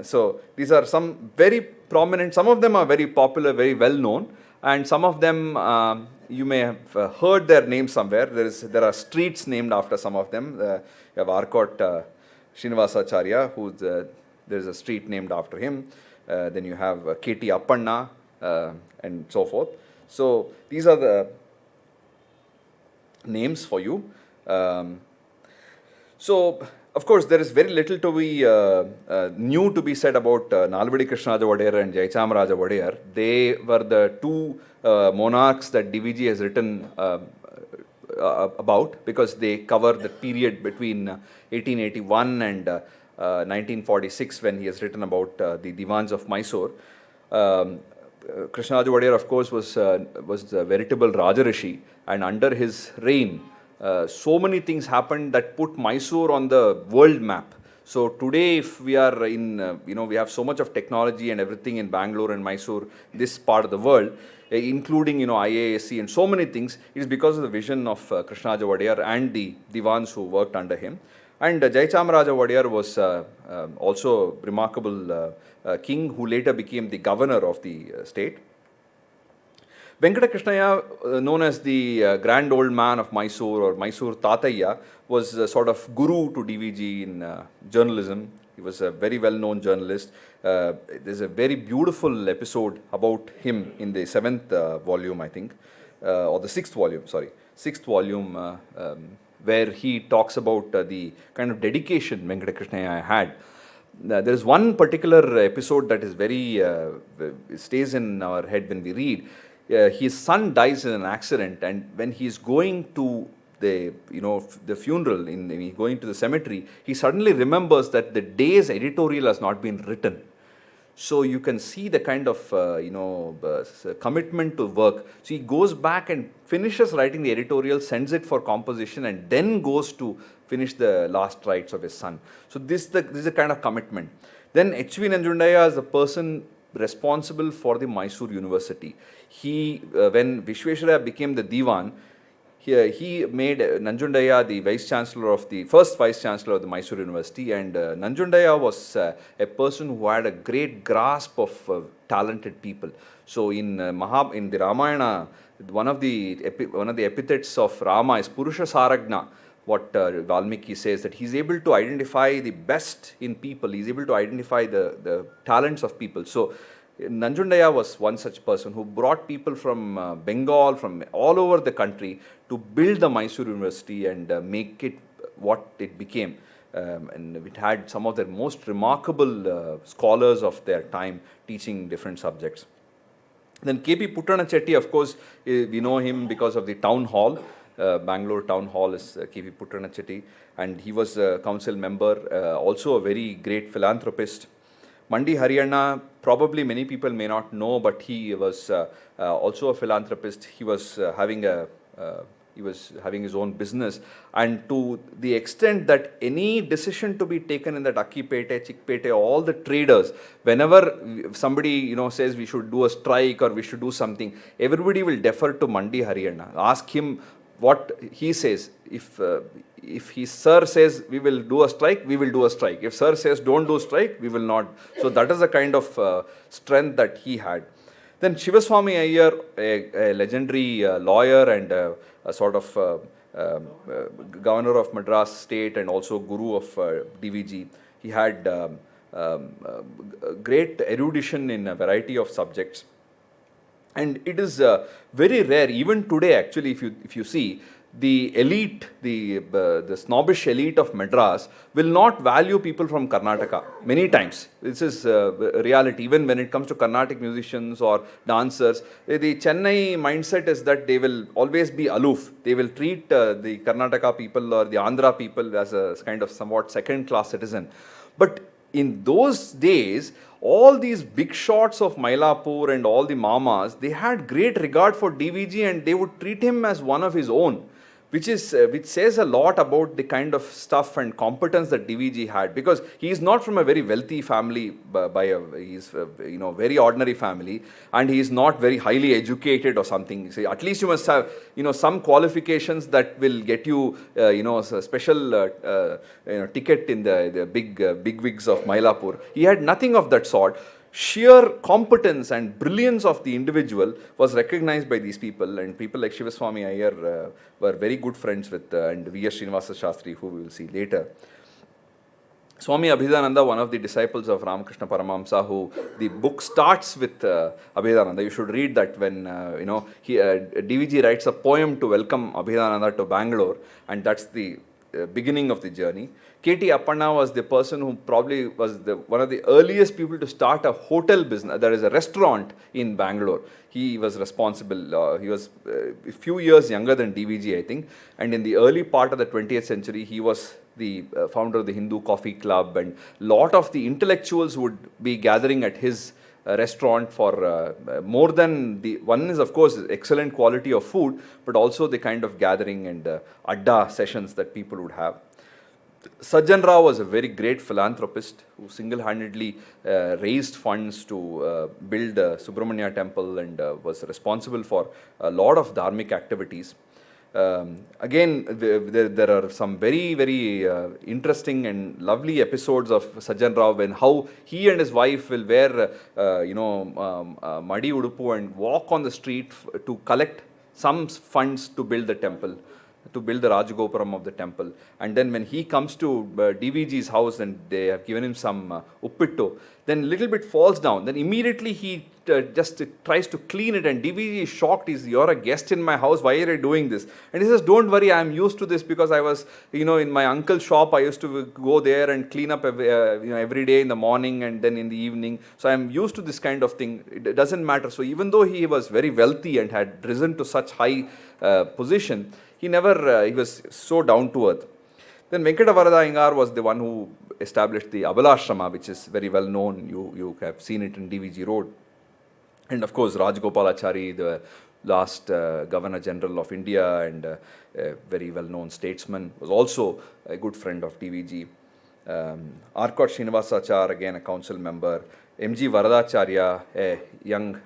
So these are some very prominent, some of them are very popular, very well known, and some of them you may have heard their names somewhere. There are streets named after some of them. You have Arcot Srinivasacharya, there is a street named after him. Then you have K.T. Appanna and so forth. So these are the names for you. So of course there is very little to be new to be said about Nalvadi Krishnaraja Wadiyar and Jayachamaraja Wadiyar. They were the two monarchs that DVG has written about, because they cover the period between 1881 and 1946, when he has written about the Divans of Mysore. Krishnaraja Wadiyar, of course, was the veritable Rajarishi, and under his reign, so many things happened that put Mysore on the world map. So today, if we are in, we have so much of technology and everything in Bengaluru and Mysore, this part of the world, including, IASC and so many things, it is because of the vision of Krishnaraja Wadiyar and the Divans who worked under him. And Jayachamaraja Wadiyar was also a remarkable king who later became the governor of the state. Venkata known as the grand old man of Mysore, or Mysore Tataya, was a sort of guru to DVG in journalism. He was a very well-known journalist. There's a very beautiful episode about him in the 7th volume, I think, or the 6th volume, sorry. 6th volume, where he talks about the kind of dedication Venkata had. There is one particular episode that is very, stays in our head when we read. His son dies in an accident, and when he is going to the funeral, going to the cemetery, he suddenly remembers that the day's editorial has not been written. So you can see the kind of commitment to work. So he goes back and finishes writing the editorial, sends it for composition, and then goes to finish the last rites of his son. So this is a kind of commitment. Then H.V. Nanjundaya is the person responsible for the Mysore University. He, when Vishveshwaraya became the Diwan, he made Nanjundaya the first Vice Chancellor of the Mysore University, and Nanjundaya was a person who had a great grasp of talented people. So in the Ramayana, one of the epithets of Rama is Purusha Saragna. What Valmiki says, that he's able to identify the best in people, he's able to identify the talents of people. So Nanjundaya was one such person who brought people from Bengal, from all over the country, to build the Mysore University and make it what it became. And it had some of the most remarkable scholars of their time teaching different subjects. Then K.P. Puttana Chetty, of course, we know him because of the town hall. Bangalore Town Hall is K.P. Puttana Chetty, and he was a council member, also a very great philanthropist. Mandi Haryana, probably many people may not know, but he was also a philanthropist. He was having his own business, and to the extent that any decision to be taken in that Akkipete, Chickpete, all the traders, whenever somebody says we should do a strike or we should do something, everybody will defer to Mandi Haryana. Ask him what he says. If his sir says we will do a strike, we will do a strike. If sir says don't do strike, we will not. So that is the kind of strength that he had. Then Shivaswami Iyer, a legendary lawyer and a sort of governor of Madras state and also guru of DVG. He had great erudition in a variety of subjects. And it is very rare, even today actually, if you see, the elite, the snobbish elite of Madras will not value people from Karnataka many times. This is reality. Even when it comes to Carnatic musicians or dancers, the Chennai mindset is that they will always be aloof. They will treat the Karnataka people or the Andhra people as a kind of somewhat second-class citizen. But in those days, all these big shots of Mylapore and all the mamas, they had great regard for DVG and they would treat him as one of his own, which says a lot about the kind of stuff and competence that DVG had, because he is not from a very wealthy family, he's very ordinary family, and he is not very highly educated or something. So at least you must have some qualifications that will get you a special ticket in the big wigs of Mylapore. He had nothing of that sort. sheer competence and brilliance of the individual was recognized by these people, and people like Shivaswami Iyer were very good friends with and V.S. Srinivasa Shastri, who we will see later. Swami Abhedananda, one of the disciples of Ramakrishna Paramahamsa, who the book starts with Abhedananda. You should read that when DVG writes a poem to welcome Abhedananda to Bangalore, and that's the beginning of the journey. K.T. Appanna was the person who probably was one of the earliest people to start a hotel business. There is a restaurant in Bangalore. He was responsible. He was a few years younger than DVG, I think. And in the early part of the 20th century, he was the founder of the Hindu Coffee Club, and lot of the intellectuals would be gathering at his restaurant for more than the one is, of course, excellent quality of food, but also the kind of gathering and adda sessions that people would have. Sajjan Rao was a very great philanthropist who single-handedly raised funds to build Subramanya temple, and was responsible for a lot of dharmic activities. Again, there are some very, very interesting and lovely episodes of Sajjan Rao, when how he and his wife will wear, madi udupu and walk on the street to collect some funds to build the temple, to build the Rajgopuram of the temple. And then when he comes to DVG's house and they have given him some uppittu, then little bit falls down. Then immediately he just tries to clean it, and DVG is shocked. You're a guest in my house, why are you doing this? And he says, don't worry, I'm used to this because I was, in my uncle's shop, I used to go there and clean up every day in the morning and then in the evening. So I'm used to this kind of thing. It doesn't matter. So even though he was very wealthy and had risen to such high position, he was so down to earth. Then Venkata Varada Iyengar was the one who established the Abalashrama, which is very well known. You have seen it in DVG Road. And of course, Rajgopalachari, the last Governor General of India and a very well known statesman, was also a good friend of DVG. Arcot Srinivasachar, again a council member. M.G. Varadacharya, a young,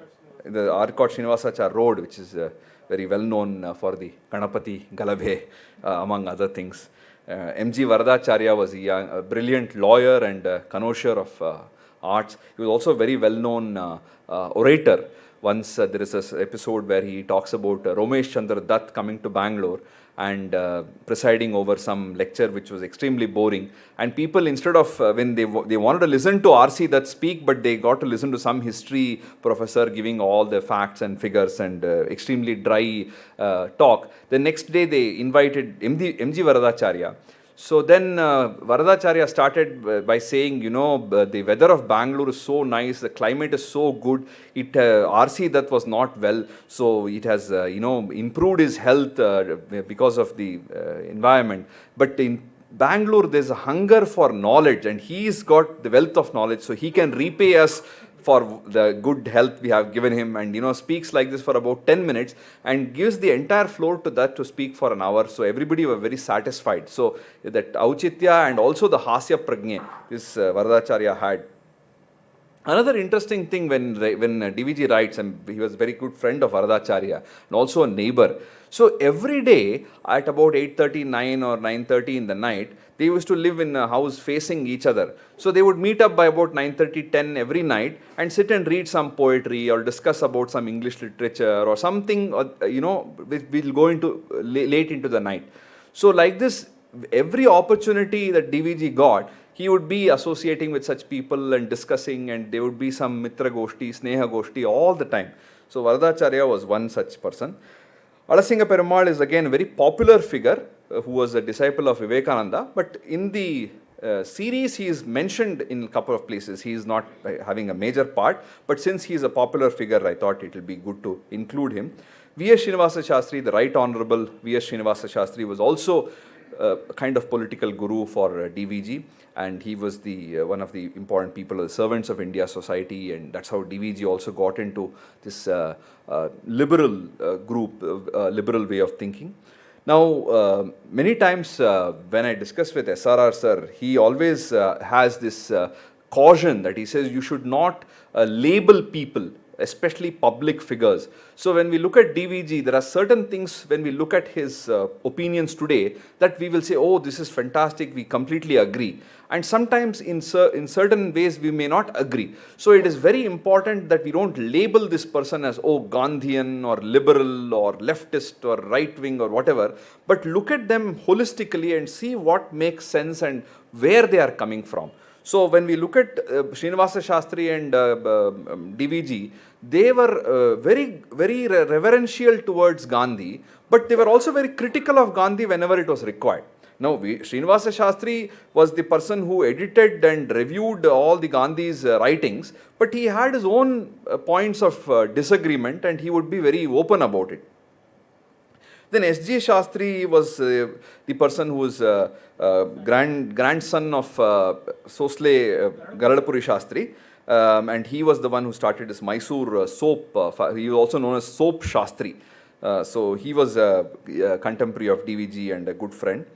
the Arcot Srinivasachar Road, which is very well known for the Ganapati Galabhe, among other things. M.G. Varadacharya was a brilliant lawyer and connoisseur of arts. He was also a very well known orator. Once there is this episode where he talks about Romesh Chandra Dutt coming to Bangalore and presiding over some lecture which was extremely boring, and people, instead of when they wanted to listen to R.C. Dutt speak, but they got to listen to some history professor giving all the facts and figures and extremely dry talk. The next day they invited M.G. Varadacharya. So then Varadacharya started by saying, the weather of Bangalore is so nice, the climate is so good. R.C. Dutt was not well, so it has, improved his health because of the environment. But in Bangalore, there's a hunger for knowledge, and he's got the wealth of knowledge, so he can repay us for the good health we have given him, and speaks like this for about 10 minutes and gives the entire floor to that to speak for an hour. So everybody were very satisfied. So that Auchitya and also the Hasya Pragne this Varadacharya had. Another interesting thing when DVG writes, and he was a very good friend of Varadacharya and also a neighbor. So every day at about 8:39 or 9:30 in the night, they used to live in a house facing each other. So they would meet up by about 9:30, 10 every night and sit and read some poetry or discuss about some English literature or something, which will go into late into the night. So like this, every opportunity that DVG got, he would be associating with such people and discussing, and there would be some Mitra Goshti, Sneha Goshti all the time. So Varadacharya was one such person. Alasinga Perumal is again a very popular figure who was a disciple of Vivekananda, but in the series he is mentioned in a couple of places. He is not having a major part, but since he is a popular figure, I thought it will be good to include him. V.S. Srinivasa Shastri, the Right Honorable V.S. Srinivasa Shastri, was also a kind of political guru for DVG, and he was the one of the important people of the Servants of India Society, and that's how DVG also got into this liberal group, liberal way of thinking. Now, many times when I discuss with SRR sir, he always has this caution that he says you should not label people especially public figures. So when we look at DVG, there are certain things when we look at his opinions today that we will say, oh, this is fantastic, we completely agree. And sometimes in certain ways we may not agree. So it is very important that we don't label this person as, oh, Gandhian or liberal or leftist or right wing or whatever, but look at them holistically and see what makes sense and where they are coming from. So when we look at Srinivasa Shastri and DVG, they were very reverential towards Gandhi, but they were also very critical of Gandhi whenever it was required. Now, Srinivasa Shastri was the person who edited and reviewed all the Gandhi's writings, but he had his own points of disagreement and he would be very open about it. Then S.G. Shastri was the person who was grandson of Sosle Garadapuri Shastri, and he was the one who started this Mysore soap. He was also known as Soap Shastri. So he was a contemporary of DVG and a good friend.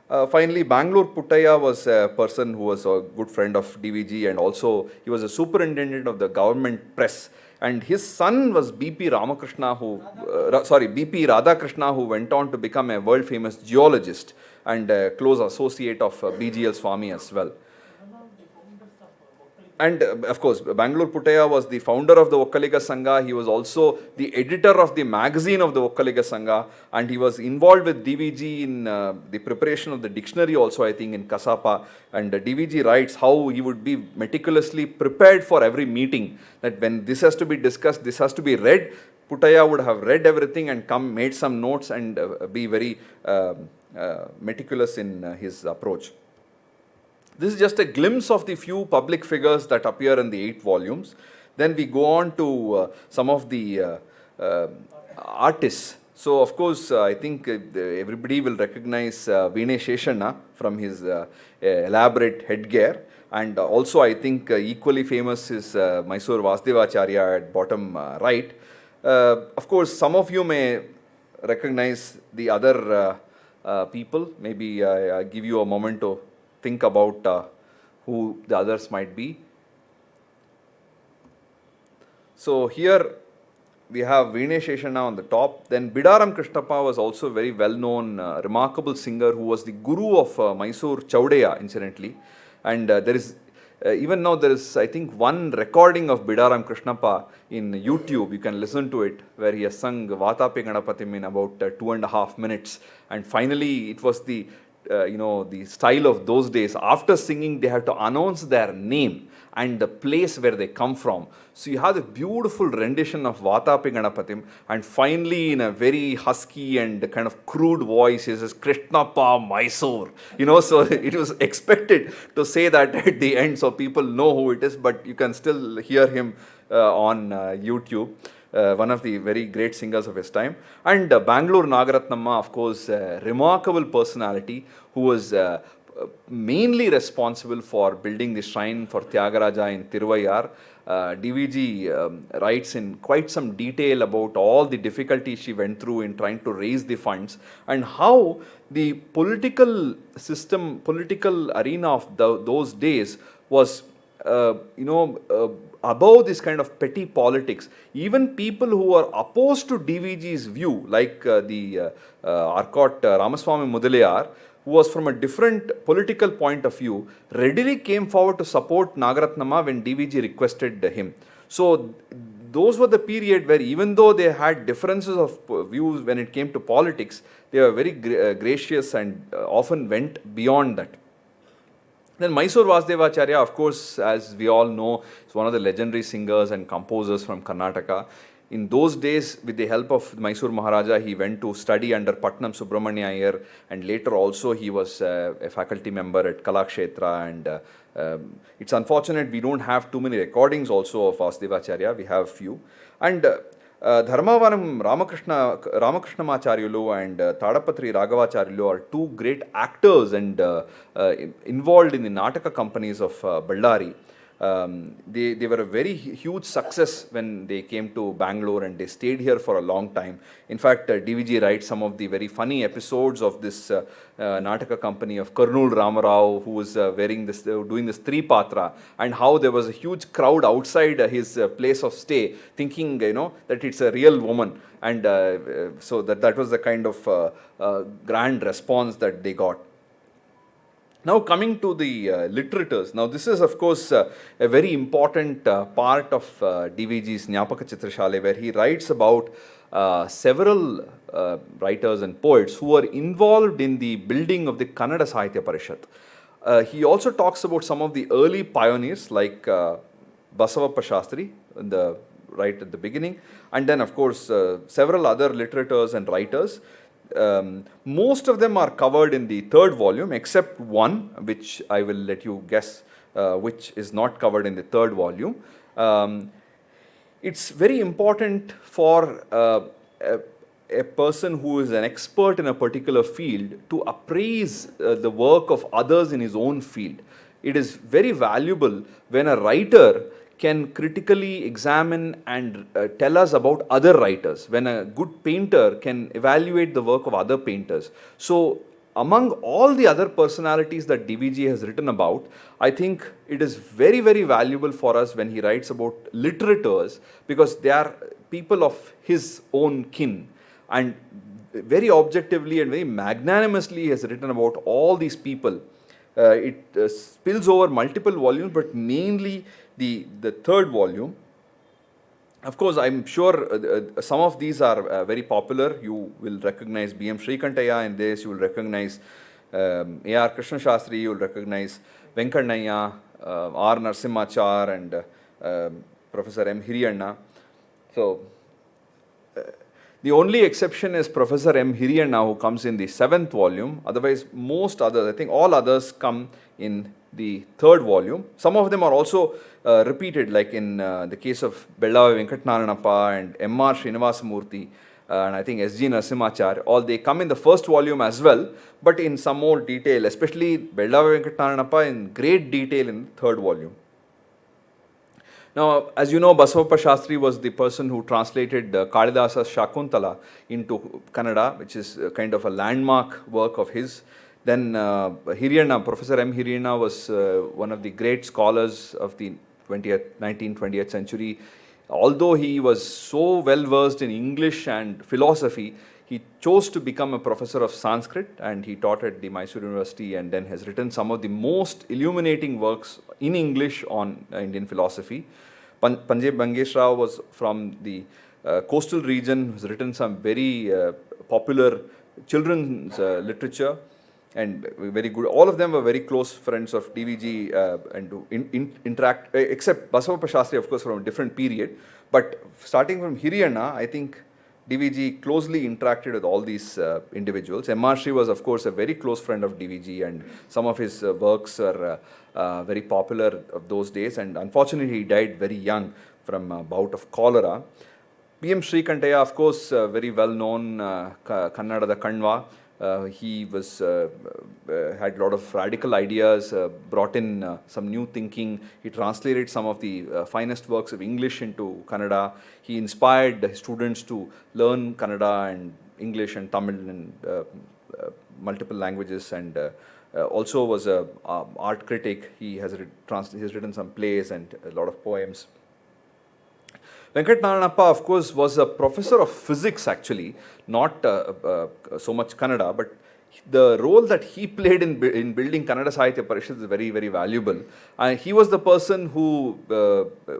Finally, Bengaluru Puttaya was a person who was a good friend of DVG, and also he was a superintendent of the government press. And his son was BP Radhakrishna, who went on to become a world famous geologist and a close associate of BGL Swami as well. And of course, Bengaluru Puttaya was the founder of the Vokkaliga Sangha. He was also the editor of the magazine of the Vokkaliga Sangha, and he was involved with DVG in the preparation of the dictionary also, I think, in Kasapa. And DVG writes how he would be meticulously prepared for every meeting, that when this has to be discussed, this has to be read. Puttaya would have read everything and made some notes and be very meticulous in his approach. This is just a glimpse of the few public figures that appear in the 8 volumes. Then we go on to some of the artists. So, of course, I think everybody will recognize Veene Sheshanna from his elaborate headgear. And also, I think equally famous is Mysore Vasudevacharya at bottom right. Of course, some of you may recognize the other people. Maybe I give you a moment to think about who the others might be. So here we have Veene Sheshanna on the top. Then Bidaram Krishnappa was also a very well-known, remarkable singer who was the guru of Mysore Chaudeya, incidentally. And there is, even now there is, I think, one recording of Bidaram Krishnappa in YouTube. You can listen to it, where he has sung Vatape Ganapatim in about 2.5 minutes. And finally, it was the the style of those days. After singing, they had to announce their name and the place where they come from. So you have a beautiful rendition of Vatape Ganapatim, and finally, in a very husky and kind of crude voice, he says, Krishnappa Mysore. So it was expected to say that at the end, so people know who it is, but you can still hear him on YouTube. One of the very great singers of his time. And Bengaluru Nagaratnamma, of course, a remarkable personality who was mainly responsible for building the shrine for Tyagaraja in Tiruvayar. DVG writes in quite some detail about all the difficulties she went through in trying to raise the funds, and how the political system, political arena of those days was above this kind of petty politics. Even people who are opposed to DVG's view, like the Arcot Ramaswamy Mudaliar, who was from a different political point of view, readily came forward to support Nagaratnamma when DVG requested him. So those were the period where, even though they had differences of views when it came to politics, they were very gracious and often went beyond that. Then Mysore Vasudevacharya, of course, as we all know, is one of the legendary singers and composers from Karnataka. In those days, with the help of Mysore Maharaja, he went to study under Patnam Subramanya Iyer, and later also he was a faculty member at Kalakshetra. And it's unfortunate we don't have too many recordings also of Vasudevacharya. We have few. And Dharmavaram Ramakrishnamaryalu and Tadapatri Raghavacharyalu are two great actors and involved in the Nataka companies of Ballari. They were a very huge success when they came to Bangalore, and they stayed here for a long time. In fact, DVG writes some of the very funny episodes of this Nataka company of Karnool Ramarao, who was wearing this, doing this Tripatra, and how there was a huge crowd outside his place of stay, thinking, that it's a real woman. And so that was the kind of grand response that they got. Now coming to the literatures, now this is of course a very important part of DVG's Jnapakachitrashaale, where he writes about several writers and poets who were involved in the building of the Kannada Sahitya Parishat. He also talks about some of the early pioneers like Basavappa Shastri right at the beginning, and then of course several other literators and writers. Most of them are covered in the third volume, except one, which I will let you guess which is not covered in the third volume. It's very important for a person who is an expert in a particular field to appraise the work of others in his own field. It is very valuable when a writer can critically examine and tell us about other writers, when a good painter can evaluate the work of other painters. So among all the other personalities that DVG has written about, I think it is very, very valuable for us when he writes about literators, because they are people of his own kin, and very objectively and very magnanimously he has written about all these people. It spills over multiple volumes, but mainly the third volume. Of course, I'm sure some of these are very popular. You will recognize B.M. Shrikantaya in this, you will recognize A.R. Krishna Shastri, you will recognize Venkannaya, R. Narasimharaja, and Professor M. Hiriyanna. So, the only exception is Professor M. Hiriyanna, who comes in the 7th volume. Otherwise, most others, I think all others come in the third volume. Some of them are also repeated, like in the case of Bellava Venkatnaranappa and M.R. Srinivasamurthy, and I think S.G. Narasimharaja. All they come in the first volume as well, but in some more detail, especially Bellava Venkatnaranappa in great detail in the third volume. Now, as you know, Basavappa Shastri was the person who translated Kalidasa's Shakuntala into Kannada, which is kind of a landmark work of his. Then Hiriyanna, Professor M. Hiriyanna was one of the great scholars of the 19th, 20th century. Although he was so well versed in English and philosophy, he chose to become a professor of Sanskrit, and he taught at the Mysore University, and then has written some of the most illuminating works in English on Indian philosophy. Panjeb Bangesh Rao was from the coastal region, has written some very popular children's literature, and very good. All of them were very close friends of DVG and interact, except Basavappa Shastri, of course, from a different period. But starting from Hiriyanna, I think DVG closely interacted with all these individuals. M.R. Shri was, of course, a very close friend of DVG, and some of his works are very popular of those days. And unfortunately, he died very young from a bout of cholera. P.M. Shrikantaya, of course, very well known, Kannada Kanva. He was had a lot of radical ideas, brought in some new thinking. He translated some of the finest works of English into Kannada. He inspired his students to learn Kannada and English and Tamil and multiple languages, and also was an art critic. He has written some plays and a lot of poems. Venkatnaranappa, of course, was a professor of physics, actually, not so much Kannada, but the role that he played in building Kannada Sahitya Parishat is very, very valuable. He was the person who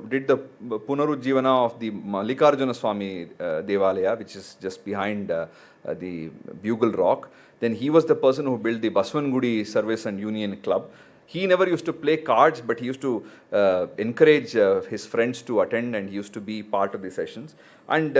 did the Punarujjivana of the Mallikarjuna Swami Devalaya, which is just behind the Bugle Rock. Then he was the person who built the Baswangudi Service and Union Club. He never used to play cards, but he used to encourage his friends to attend, and he used to be part of the sessions. And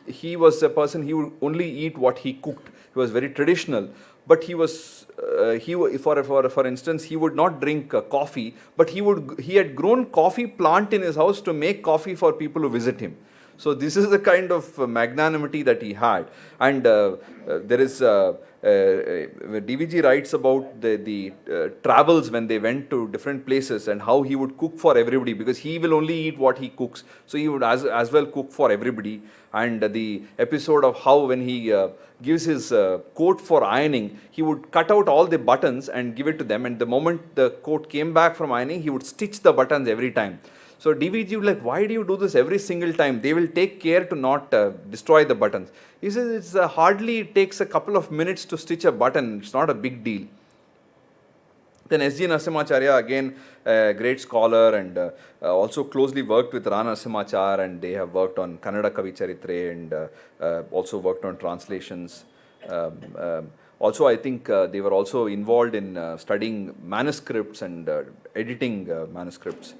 he was a person, he would only eat what he cooked. He was very traditional, but he was, for instance, he would not drink coffee, but he had grown coffee plant in his house to make coffee for people who visit him. So this is the kind of magnanimity that he had. And there is DVG writes about the travels when they went to different places and how he would cook for everybody, because he will only eat what he cooks. So he would as well cook for everybody. And the episode of how when he gives his coat for ironing, he would cut out all the buttons and give it to them. And the moment the coat came back from ironing, he would stitch the buttons every time. So DVG would like, why do you do this every single time? They will take care to not destroy the buttons. He says it's hardly takes a couple of minutes to stitch a button. It's not a big deal. Then S.G. Narasimhacharya, again a great scholar, and also closely worked with Rana Narasimhachar, and they have worked on Jnapakachitrashaale and also worked on translations. Also, I think they were also involved in studying manuscripts and editing manuscripts.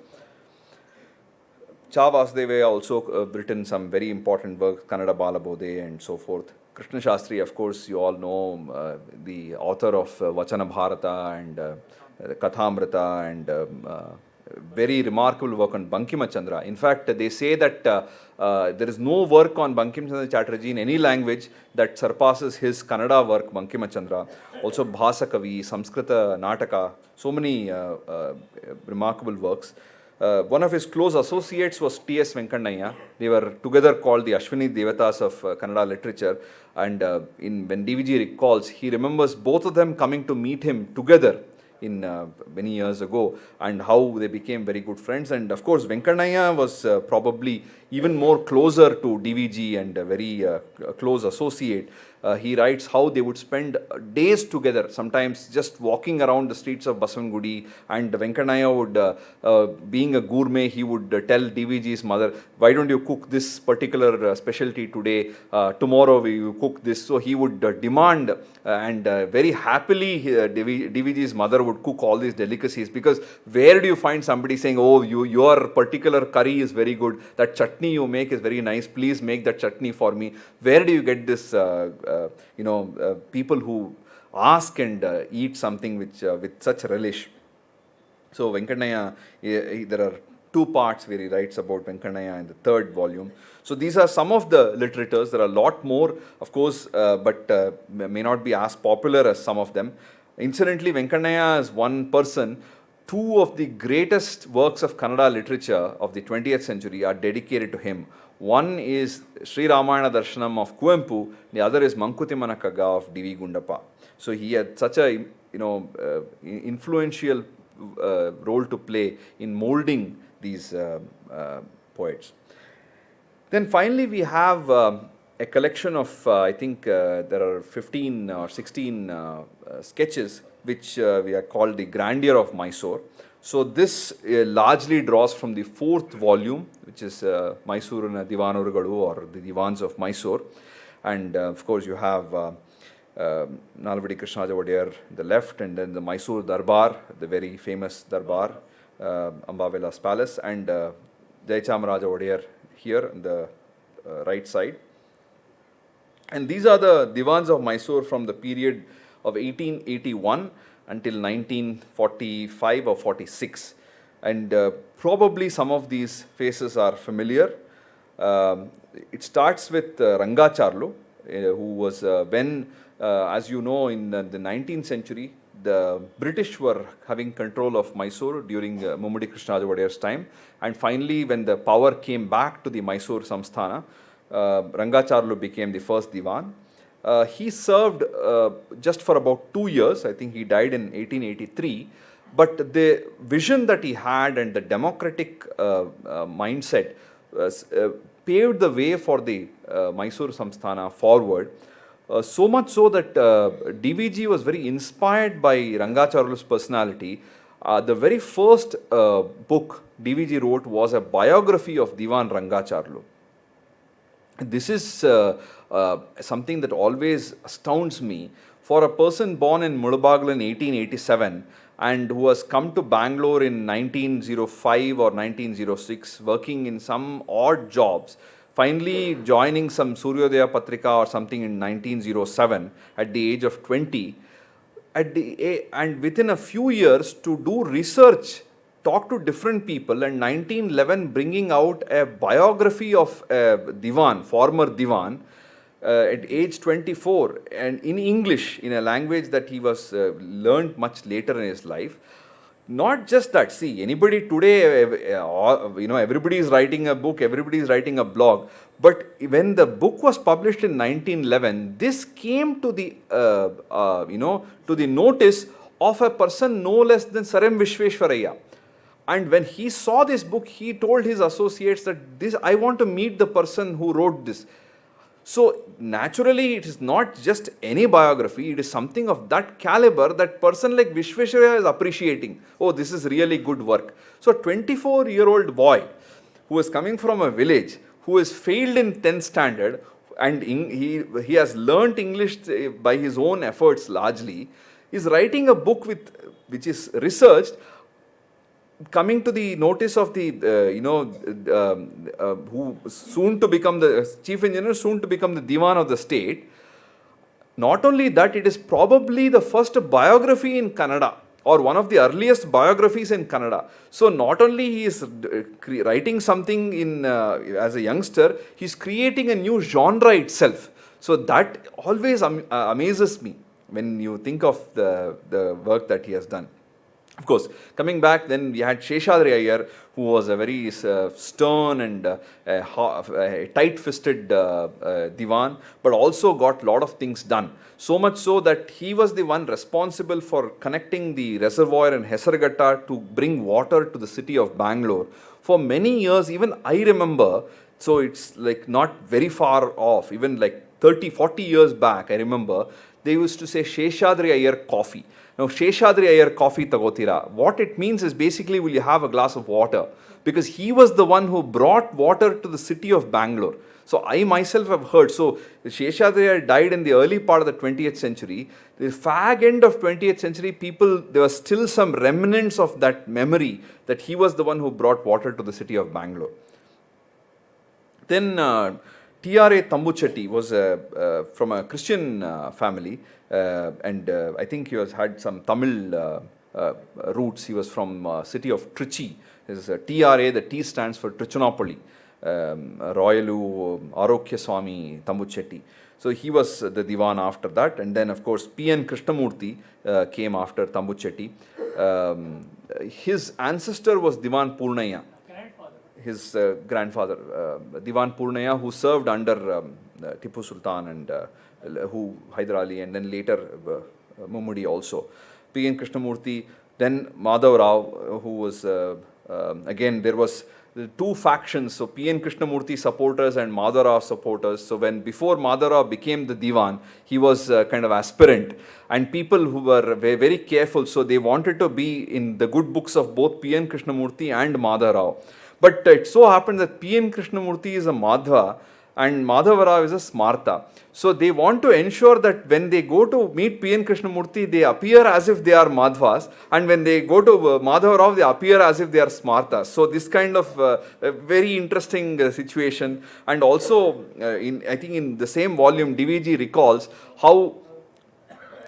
Cha Vasudevaya also written some very important works, Kannada Balabodhe and so forth. Krishna Shastri, of course, you all know, the author of Vachana Bharata and Kathamrita, and very remarkable work on Bankima Chandra. In fact, they say that there is no work on Bankim Chandra Chatterjee in any language that surpasses his Kannada work, Bankima Chandra. Also Bhasa Kavi, Samskrita Nataka, so many remarkable works. One of his close associates was T.S. Venkannaya. They were together called the Ashwini Devatas of Kannada literature. And when DVG recalls, he remembers both of them coming to meet him together in many years ago, and how they became very good friends. And of course, Venkannaya was probably even more closer to DVG and a very close associate. He writes how they would spend days together, sometimes just walking around the streets of Basavangudi, and Venkannaya would, being a gourmet, he would tell DVG's mother, why don't you cook this particular specialty today, tomorrow you cook this. So he would demand, and very happily DVG's mother would cook all these delicacies, because where do you find somebody saying, oh, your particular curry is very good, that chutney you make is very nice, please make that chutney for me. Where do you get this people who ask and eat something which with such relish? So Venkannaya, there are two parts where he writes about Venkannaya in the third volume. So these are some of the literatures. There are a lot more, of course, but may not be as popular as some of them. Incidentally, Venkannaya is one person. Two of the greatest works of Kannada literature of the 20th century are dedicated to him. One is Sri Ramayana Darshanam of Kuempu, the other is Mankutimana Kagga of D.V. Gundappa. So he had such a influential role to play in molding these poets. Then finally we have a collection of, I think there are 15 or 16 sketches which we are called the Grandeur of Mysore. So this largely draws from the fourth volume, which is Mysore Divanurugalu, or the Divans of Mysore. And of course you have Nalvadi Krishnaraja Wadiyar on the left, and then the Mysore Darbar, the very famous Darbar, Ambavilas Palace, and Jayachamaraja Wadiyar here on the right side. And these are the Divans of Mysore from the period of 1881 until 1945 or 46. And probably some of these faces are familiar. It starts with Rangacharlu, who was as you know, in the 19th century, the British were having control of Mysore during Mummadi Krishnaraja Wadiyar's time. And finally, when the power came back to the Mysore Samsthana, Rangacharlu became the first Divan. He served just for about 2 years. I think he died in 1883. But the vision that he had and the democratic mindset paved the way for the Mysore Samsthana forward. So much so that DVG was very inspired by Rangacharlu's personality. The very first book DVG wrote was a biography of Divan Rangacharlu. This is something that always astounds me. For a person born in Mudabagal in 1887 and who has come to Bangalore in 1905 or 1906, working in some odd jobs, finally joining some Suryodaya Patrika or something in 1907 at the age of 20, and within a few years to do research talk to different people, and 1911 bringing out a biography of a Diwan, former Diwan, at age 24, and in English, in a language that he was learned much later in his life. Not just that, see, anybody today, everybody is writing a book, everybody is writing a blog, but when the book was published in 1911, this came to the, to the notice of a person no less than Sir M. Vishveshwaraya. And when he saw this book, he told his associates that I want to meet the person who wrote this. So naturally, it is not just any biography, it is something of that caliber that person like Vishveshwaraya is appreciating. Oh, this is really good work. So a 24-year-old boy who is coming from a village, who has failed in 10th standard, and he has learnt English by his own efforts largely, is writing a book which is researched, coming to the notice of the, who soon to become the chief engineer, soon to become the Diwan of the state. Not only that, it is probably the first biography in Kannada, or one of the earliest biographies in Kannada. So not only he is writing something in as a youngster, he is creating a new genre itself. So that always amazes me when you think of the work that he has done. Of course, coming back, then we had Seshadri Iyer, who was a very stern and tight-fisted Diwan, but also got a lot of things done. So much so that he was the one responsible for connecting the reservoir in Hesarghatta to bring water to the city of Bangalore. For many years, even I remember, so it's like not very far off, even like 30, 40 years back, I remember, they used to say Seshadri Iyer coffee. Now, Seshadri Iyer coffee tagotira. What it means is basically, will you have a glass of water? Because he was the one who brought water to the city of Bangalore. So I myself have heard. So Seshadri Iyer died in the early part of the 20th century. The fag end of 20th century, there were still some remnants of that memory that he was the one who brought water to the city of Bangalore. Then T.R.A. Tambuchetty was from a Christian family. And I think he had some Tamil roots. He was from city of Trichy. His TRA, the T stands for Trichunapalli, Royalu Arokya Swami Tambuchetty. So he was the Diwan after that. And then, of course, P.N. Krishnamurti came after Tambuchetty. His ancestor was Diwan Purnaya. His grandfather, Diwan Purnaya, who served under Tipu Sultan and who Hyder Ali, and then later Mummudi also. P.N. Krishnamurti, then Madhav Rao, who was, again, there was two factions, so P.N. Krishnamurti supporters and Madhav Rao supporters. So before Madhav Rao became the Diwan, he was kind of aspirant, and people who were very careful, so they wanted to be in the good books of both P.N. Krishnamurti and Madhav Rao. But it so happened that P.N. Krishnamurti is a Madhva and Madhav Rao is a Smartha. So they want to ensure that when they go to meet P.N. Krishnamurti, they appear as if they are Madhvas, and when they go to Madhav Rao, they appear as if they are Smarthas. So this kind of a very interesting situation. And also, I think in the same volume, DVG recalls how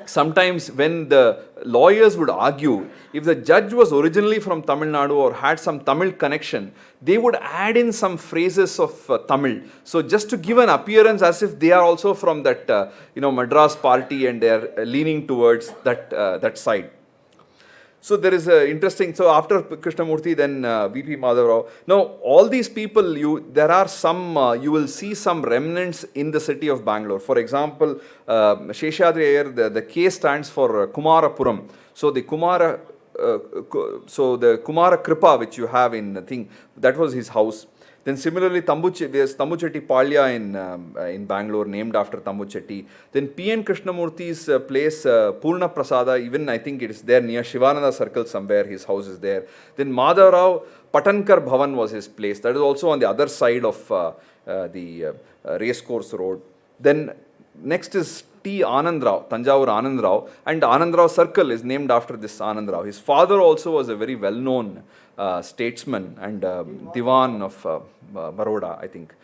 sometimes when the lawyers would argue, if the judge was originally from Tamil Nadu or had some Tamil connection, they would add in some phrases of Tamil. So just to give an appearance as if they are also from that Madras party and they are leaning towards that side. So there is a interesting, so after Krishnamurti, then V.P. Madhav Rao. Now all these people, there are some, you will see some remnants in the city of Bangalore. For example, Seshadri Iyer, the K stands for Kumarapuram. So the Kumara Kripa which you have in the thing, that was his house. Then similarly, there's Tambuchetty Palya in Bangalore, named after Tambuchetty. Then P.N. Krishnamurti's place, Purna Prasada, even I think it is there near Shivananda Circle somewhere, his house is there. Then Madhav Rao, Patankar Bhavan was his place. That is also on the other side of the racecourse road. Then next is T. Anand Rao, Tanjavur Anand Rao, and Anand Rao Circle is named after this Anand Rao. His father also was a very well-known statesman and Diwan of Baroda, I think.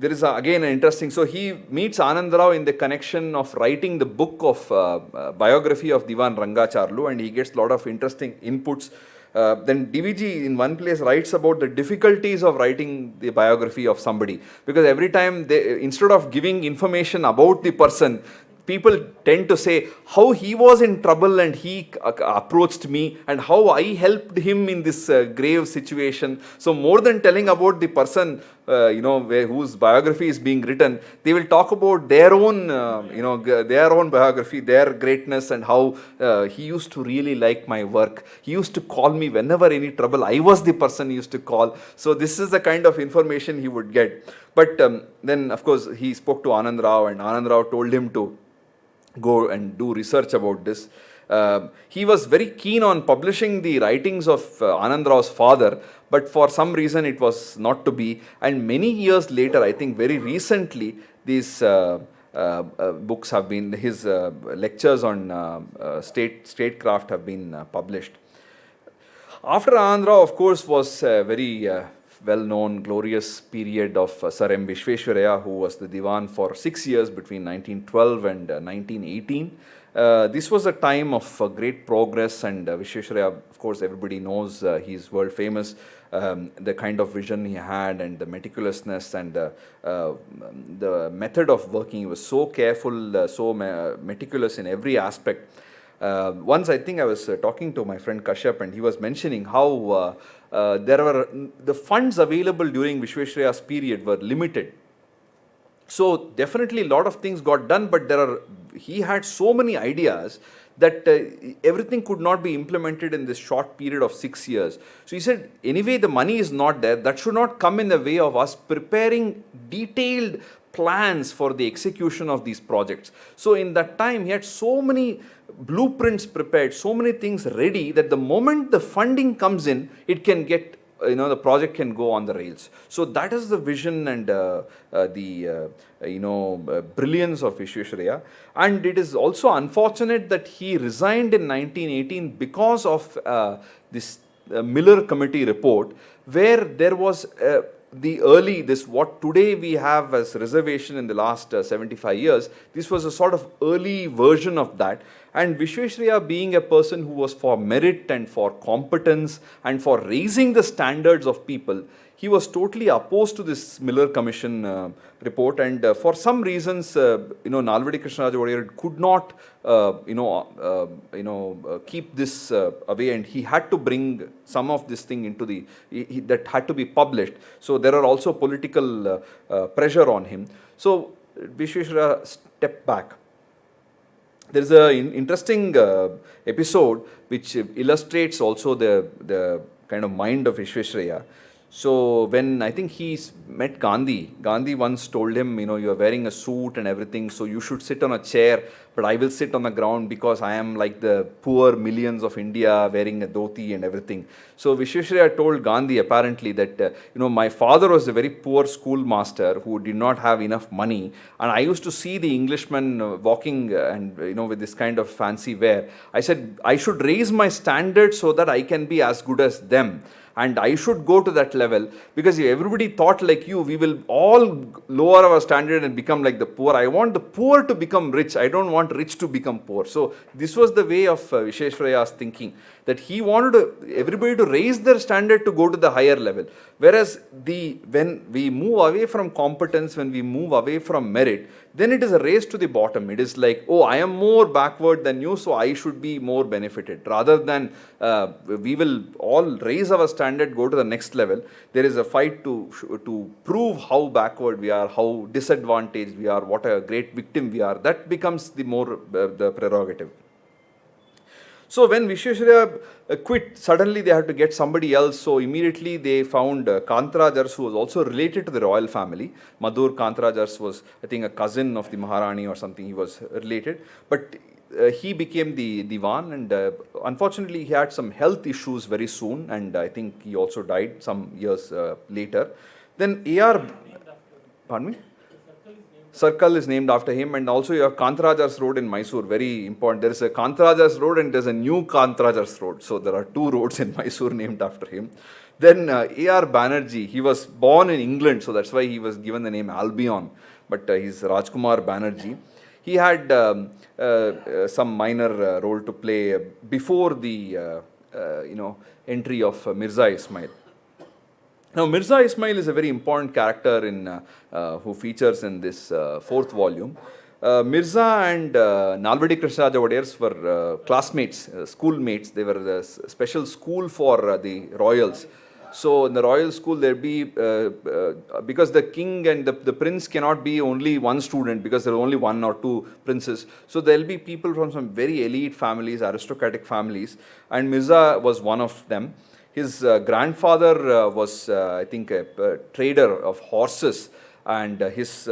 there is again an interesting, so he meets Anand Rao in the connection of writing the book of biography of Diwan Rangacharlu, and he gets a lot of interesting inputs. Then DVG in one place writes about the difficulties of writing the biography of somebody, because every time they, instead of giving information about the person, people tend to say how he was in trouble and he approached me and how I helped him in this grave situation. So more than telling about the person, whose biography is being written, they will talk about their own, their own biography, their greatness, and how he used to really like my work. He used to call me whenever any trouble. I was the person he used to call. So this is the kind of information he would get. But then, of course, he spoke to Anand Rao, and Anand Rao told him to go and do research about this. He was very keen on publishing the writings of Anand Rao's father, but for some reason it was not to be. And many years later, I think very recently, these books have been, his lectures on statecraft have been published. After Anand Rao, of course, was a very well-known, glorious period of Sir M. Vishveshwaraya, who was the Diwan for 6 years between 1912 and 1918. This was a time of great progress, and Vishveshwaraya, of course, everybody knows, he's world famous. The kind of vision he had, and the meticulousness, and the method of working. He was so careful, so meticulous in every aspect. Once I think I was talking to my friend Kashyap, and he was mentioning how there were the funds available during Vishveshwaraya's period were limited. So definitely a lot of things got done, but he had so many ideas that everything could not be implemented in this short period of 6 years. So he said, anyway, the money is not there. That should not come in the way of us preparing detailed plans for the execution of these projects. So in that time, he had so many blueprints prepared, so many things ready, that the moment the funding comes in, it can get, the project can go on the rails. So that is the vision and brilliance of Vishveshwaraya. And it is also unfortunate that he resigned in 1918 because of this Miller Committee report, where there was what today we have as reservation in the last 75 years, this was a sort of early version of that. And Vishveshwaraya, being a person who was for merit and for competence and for raising the standards of people, he was totally opposed to this Miller Commission report, and for some reasons, Nalvadi Krishnaraj Odiyar could not, keep this away, and he had to bring some of this thing into that had to be published. So there are also political pressure on him. So Vishveshwaraya stepped back. There is an interesting episode which illustrates also the kind of mind of Vishveshwaraya. So when I think he met Gandhi once told him, you are wearing a suit and everything, so you should sit on a chair, but I will sit on the ground because I am like the poor millions of India wearing a dhoti and everything. So Vishveshwaraya told Gandhi apparently that, my father was a very poor schoolmaster who did not have enough money, and I used to see the Englishmen walking and, with this kind of fancy wear. I said, I should raise my standards so that I can be as good as them. And I should go to that level, because if everybody thought like you, we will all lower our standard and become like the poor. I want the poor to become rich. I don't want rich to become poor. So this was the way of Vishveshwaraya's thinking, that he wanted everybody to raise their standard to go to the higher level. Whereas when we move away from competence, when we move away from merit, then it is a race to the bottom. It is like, oh, I am more backward than you, so I should be more benefited. Rather than we will all raise our standard, go to the next level. There is a fight to prove how backward we are, how disadvantaged we are, what a great victim we are. That becomes the prerogative. So when Vishveshwaraya quit, suddenly they had to get somebody else. So immediately they found Kantarajars, who was also related to the royal family. Madhur Kantarajars was, I think, a cousin of the Maharani or something. He was related. But he became the Diwan, and unfortunately he had some health issues very soon, and I think he also died some years later. Then A.R. Pardon me? circle is named after him, and also you have Kantarajas Road in Mysore, very important. There is a Kantarajas Road and there's a new Kantarajas Road. So there are two roads in Mysore named after him. Then A.R. Banerjee, he was born in England, so that's why he was given the name Albion, but he's Rajkumar Banerjee. He had some minor role to play before the entry of Mirza Ismail. Now, Mirza Ismail is a very important character who features in this fourth volume. Mirza and Nalvadi Krishnaraja Wadiyars were classmates, schoolmates. They were the special school for the royals. So, in the royal school, there be, because the king and the prince cannot be only one student, because there are only one or two princes. So, there will be people from some very elite families, aristocratic families, and Mirza was one of them. His grandfather was, I think, a trader of horses, and his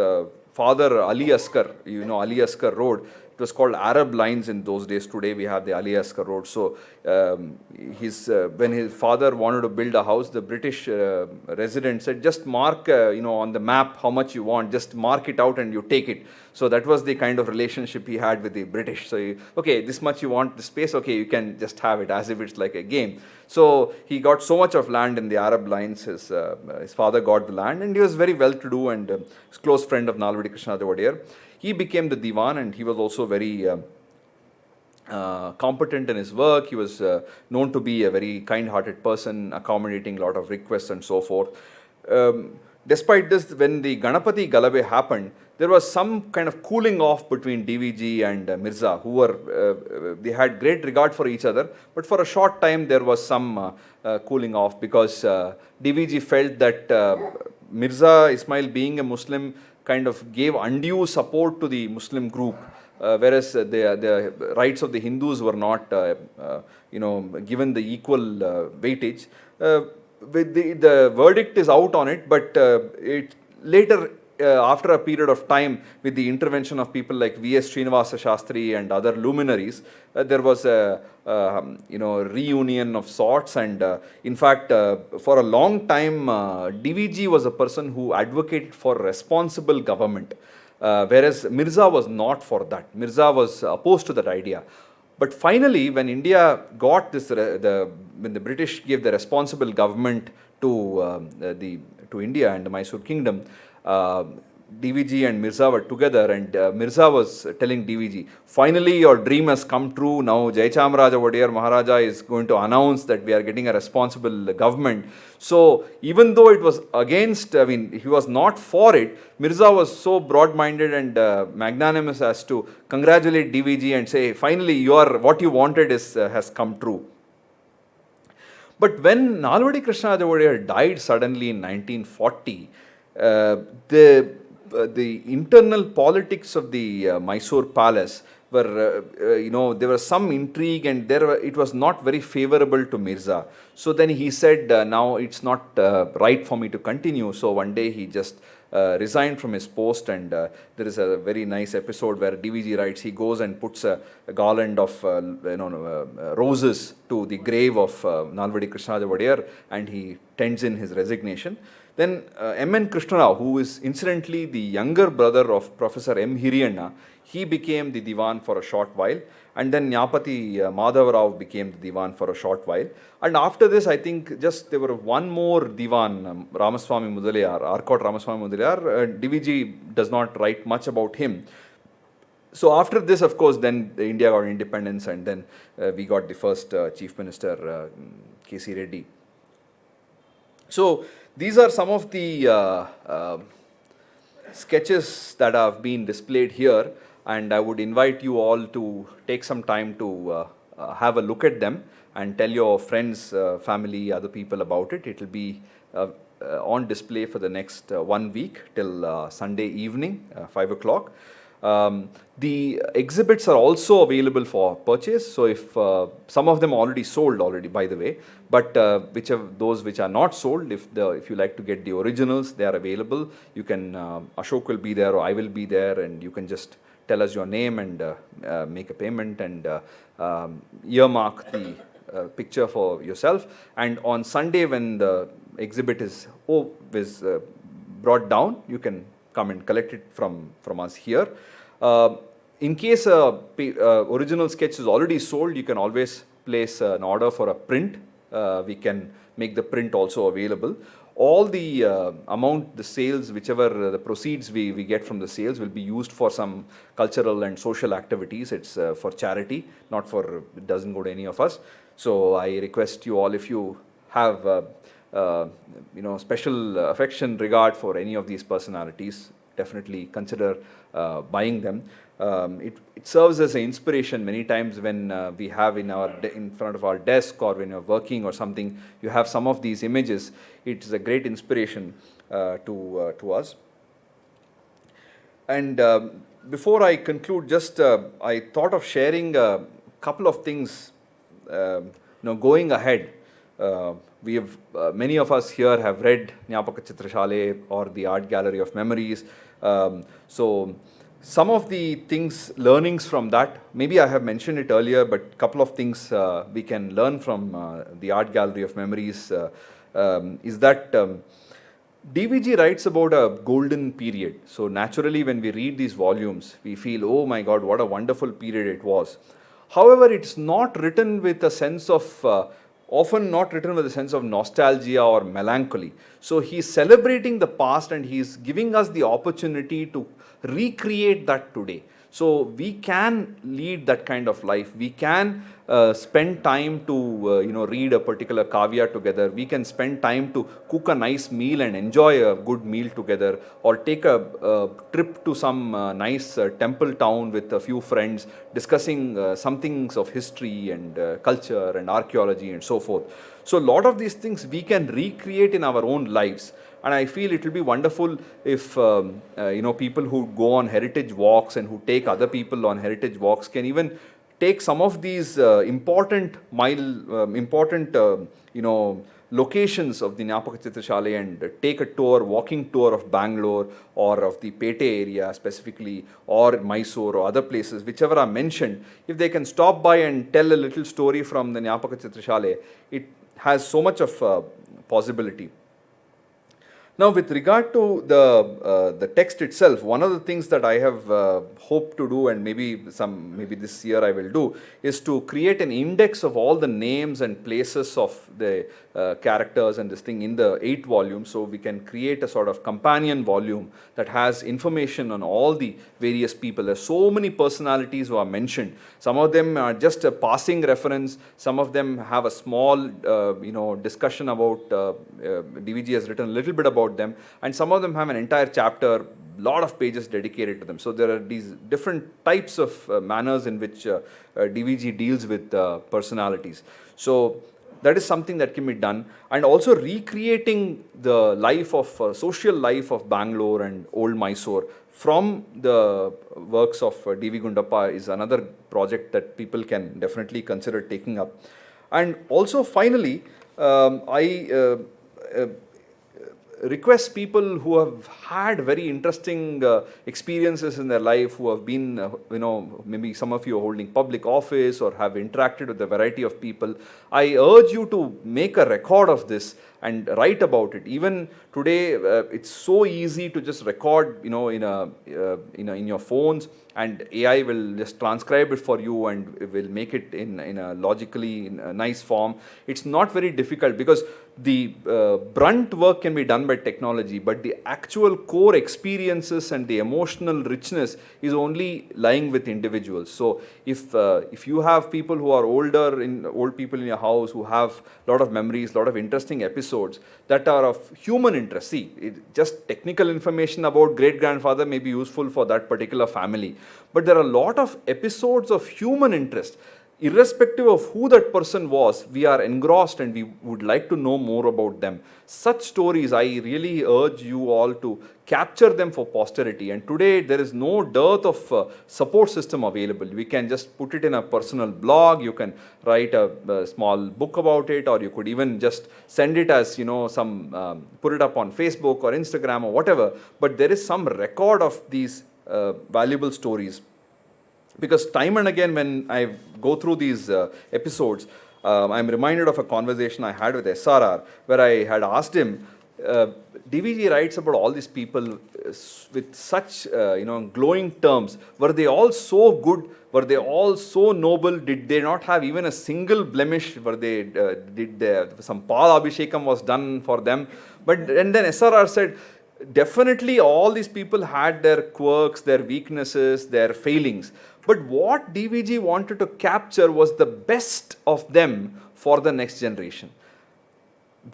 father, Ali Asgar, Ali Asgar Road, it was called Arab Lines in those days. Today we have the Ali Asgar Road. So when his father wanted to build a house, the British resident said, just mark on the map how much you want, just mark it out and you take it. So that was the kind of relationship he had with the British. So okay, this much you want the space, okay, you can just have it, as if it's like a game. So he got so much of land in the Arab Lines. His father got the land, and he was very well to do, and his close friend of Nalvadi Krishnaraja Wadiyar. He became the Diwan, and he was also very competent in his work. He was known to be a very kind-hearted person, accommodating a lot of requests and so forth. Despite this, when the Ganapati Galabe happened, there was some kind of cooling off between DVG and Mirza, who were, they had great regard for each other, but for a short time there was some cooling off, because DVG felt that Mirza Ismail, being a Muslim, kind of gave undue support to the Muslim group, whereas the rights of the Hindus were not, given the equal weightage. The verdict is out on it, but it later, after a period of time, with the intervention of people like V.S. Srinivasa Shastri and other luminaries, there was a reunion of sorts, and in fact, for a long time, DVG was a person who advocated for responsible government, whereas Mirza was not for that. Mirza was opposed to that idea. But finally, when India got this, when the British gave the responsible government to India and the Mysore kingdom, DVG and Mirza were together, and Mirza was telling DVG, finally your dream has come true. Now Jayachamaraja Wadiyar Maharaja is going to announce that we are getting a responsible government. So even though it was against, he was not for it, Mirza was so broad-minded and magnanimous as to congratulate DVG and say, finally what you wanted has come true. But when Nalvadi Krishnaraja Wadiyar died suddenly in 1940, the internal politics of the Mysore palace were, there was some intrigue, and it was not very favorable to Mirza. So then he said, now it's not right for me to continue. So one day he just resigned from his post, and there is a very nice episode where DVG writes, he goes and puts a garland of roses to the grave of Nalvadi Krishnaraja Wadiyar, and he tends in his resignation. Then M.N. Krishnarao, who is incidentally the younger brother of Professor M. Hiriyanna, he became the Diwan for a short while, and then Jnapati Madhavarao became the Diwan for a short while. And after this, I think just there were one more Diwan, Ramaswamy Mudaliar, Arcot Ramaswamy Mudaliar. DVG does not write much about him. So after this, of course, then India got independence, and then we got the first Chief Minister, K.C. Reddy. So these are some of the sketches that have been displayed here, and I would invite you all to take some time to have a look at them and tell your friends, family, other people about it. It will be on display for the next 1 week till Sunday evening, 5 o'clock. The exhibits are also available for purchase. So if some of them already sold already, by the way, but those which are not sold, if you like to get the originals, they are available. You can, Ashok will be there or I will be there, and you can just tell us your name and make a payment and earmark the picture for yourself. And on Sunday, when the exhibit is brought down, you can come and collect it from us here. In case original sketch is already sold, you can always place an order for a print. We can make the print also available. All the amount, the sales, whichever the proceeds we get from the sales will be used for some cultural and social activities. It's for charity, not for, it doesn't go to any of us. So I request you all, if you have special affection, regard for any of these personalities, definitely consider buying them. It serves as an inspiration many times when we have in front of our desk, or when you're working or something, you have some of these images. It's a great inspiration to us. And before I conclude, just I thought of sharing a couple of things going ahead. We have many of us here have read Jnapakachitrashaale or the Art Gallery of Memories. So some of the things, learnings from that, maybe I have mentioned it earlier, but a couple of things we can learn from the Art Gallery of Memories is that DVG writes about a golden period. So naturally, when we read these volumes, we feel, oh my God, what a wonderful period it was. However, it's not written with a sense of often not written with a sense of nostalgia or melancholy. So he's celebrating the past and he's giving us the opportunity to recreate that today. So we can lead that kind of life. We can spend time to read a particular kavya together. We can spend time to cook a nice meal and enjoy a good meal together, or take a trip to some nice temple town with a few friends, discussing some things of history and culture and archaeology and so forth. So a lot of these things we can recreate in our own lives. And I feel it will be wonderful if people who go on heritage walks and who take other people on heritage walks can even take some of these important locations of the Jnapakachitrashaale and take a walking tour of Bangalore or of the Pete area specifically, or Mysore or other places, whichever are mentioned. If they can stop by and tell a little story from the Jnapakachitrashaale, it has so much of possibility. Now, with regard to the text itself, one of the things that I have hoped to do, and maybe this year I will do, is to create an index of all the names and places of the characters and this thing in the 8 volumes. So we can create a sort of companion volume that has information on all the various people. There are so many personalities who are mentioned. Some of them are just a passing reference. Some of them have a small discussion about DVG has written a little bit about them, and some of them have an entire chapter, lot of pages dedicated to them. So there are these different types of manners in which DVG deals with personalities. So that is something that can be done. And also recreating the life of social life of Bangalore and old Mysore from the works of D.V. Gundappa is another project that people can definitely consider taking up. And also finally, I request people who have had very interesting experiences in their life, who have been, maybe some of you are holding public office or have interacted with a variety of people. I urge you to make a record of this and write about it. Even today, it's so easy to just record, in your phones, and AI will just transcribe it for you and will make it in a logically in a nice form. It's not very difficult, because the brunt work can be done by technology, but the actual core experiences and the emotional richness is only lying with individuals. So if you have people who are old people in your house who have a lot of memories, a lot of interesting episodes that are of human interest. See, just technical information about great-grandfather may be useful for that particular family, but there are a lot of episodes of human interest. Irrespective of who that person was, we are engrossed and we would like to know more about them. Such stories, I really urge you all to capture them for posterity. And today, there is no dearth of support system available. We can just put it in a personal blog, you can write a small book about it, or you could even just send it as, put it up on Facebook or Instagram or whatever. But there is some record of these valuable stories. Because time and again, when I go through these episodes, I'm reminded of a conversation I had with SRR, where I had asked him, DVG writes about all these people with such glowing terms. Were they all so good? Were they all so noble? Did they not have even a single blemish? Were they some Paul Abhishekam was done for them? And then SRR said, definitely all these people had their quirks, their weaknesses, their failings. But what DVG wanted to capture was the best of them for the next generation.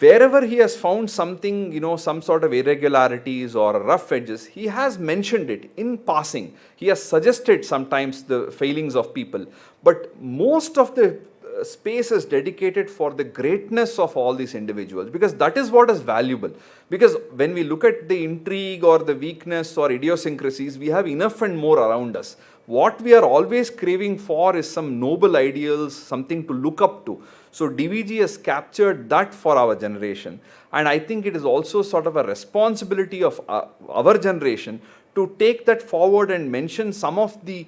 Wherever he has found something, some sort of irregularities or rough edges, he has mentioned it in passing. He has suggested sometimes the failings of people. But most of the space is dedicated for the greatness of all these individuals, because that is what is valuable. Because when we look at the intrigue or the weakness or idiosyncrasies, we have enough and more around us. What we are always craving for is some noble ideals, something to look up to. So DVG has captured that for our generation, and I think it is also sort of a responsibility of our generation to take that forward and mention some of the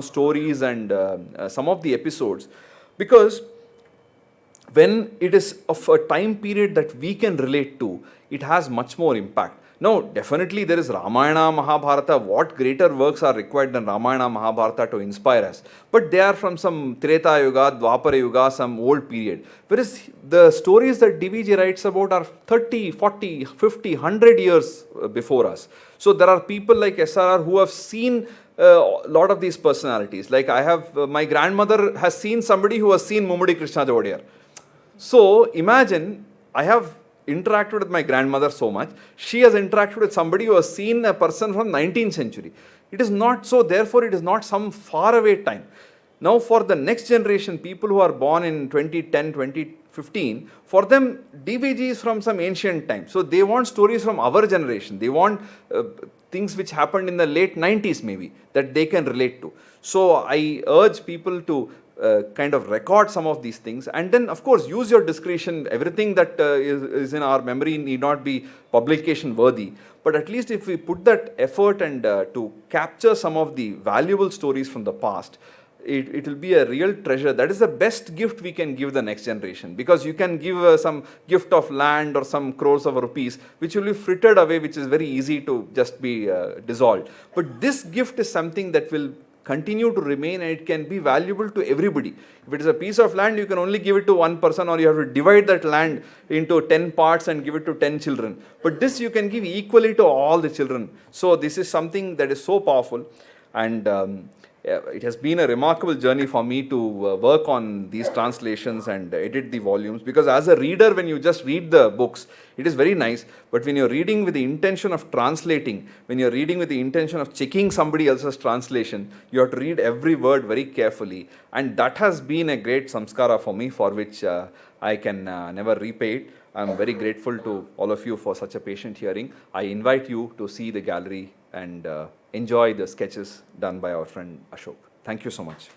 stories and some of the episodes, because when it is of a time period that we can relate to, it has much more impact. Now, definitely there is Ramayana, Mahabharata. What greater works are required than Ramayana, Mahabharata to inspire us? But they are from some Treta Yuga, Dwapara Yuga, some old period. Whereas the stories that DVG writes about are 30, 40, 50, 100 years before us. So there are people like SRR who have seen a lot of these personalities. Like I have, my grandmother has seen somebody who has seen Mummadi Krishna Devodiyar. So imagine, I have interacted with my grandmother so much. She has interacted with somebody who has seen a person from 19th century. It is not so, therefore it is not some far away time. Now for the next generation, people who are born in 2010, 2015, for them DVG is from some ancient time. So they want stories from our generation. They want things which happened in the late 90s maybe, that they can relate to. So I urge people to kind of record some of these things, and then of course use your discretion. Everything that is in our memory need not be publication worthy, but at least if we put that effort and to capture some of the valuable stories from the past, it will be a real treasure. That is the best gift we can give the next generation, because you can give some gift of land or some crores of rupees which will be frittered away, which is very easy to just be dissolved. But this gift is something that will continue to remain, and it can be valuable to everybody. If it is a piece of land, you can only give it to one person, or you have to divide that land into 10 parts and give it to 10 children. But this you can give equally to all the children. So this is something that is so powerful, and it has been a remarkable journey for me to work on these translations and edit the volumes, because as a reader, when you just read the books, it is very nice, but when you're reading with the intention of translating, when you're reading with the intention of checking somebody else's translation, you have to read every word very carefully, and that has been a great samskara for me, for which I can never repay it. I'm very grateful to all of you for such a patient hearing. I invite you to see the gallery and enjoy the sketches done by our friend Ashok. Thank you so much.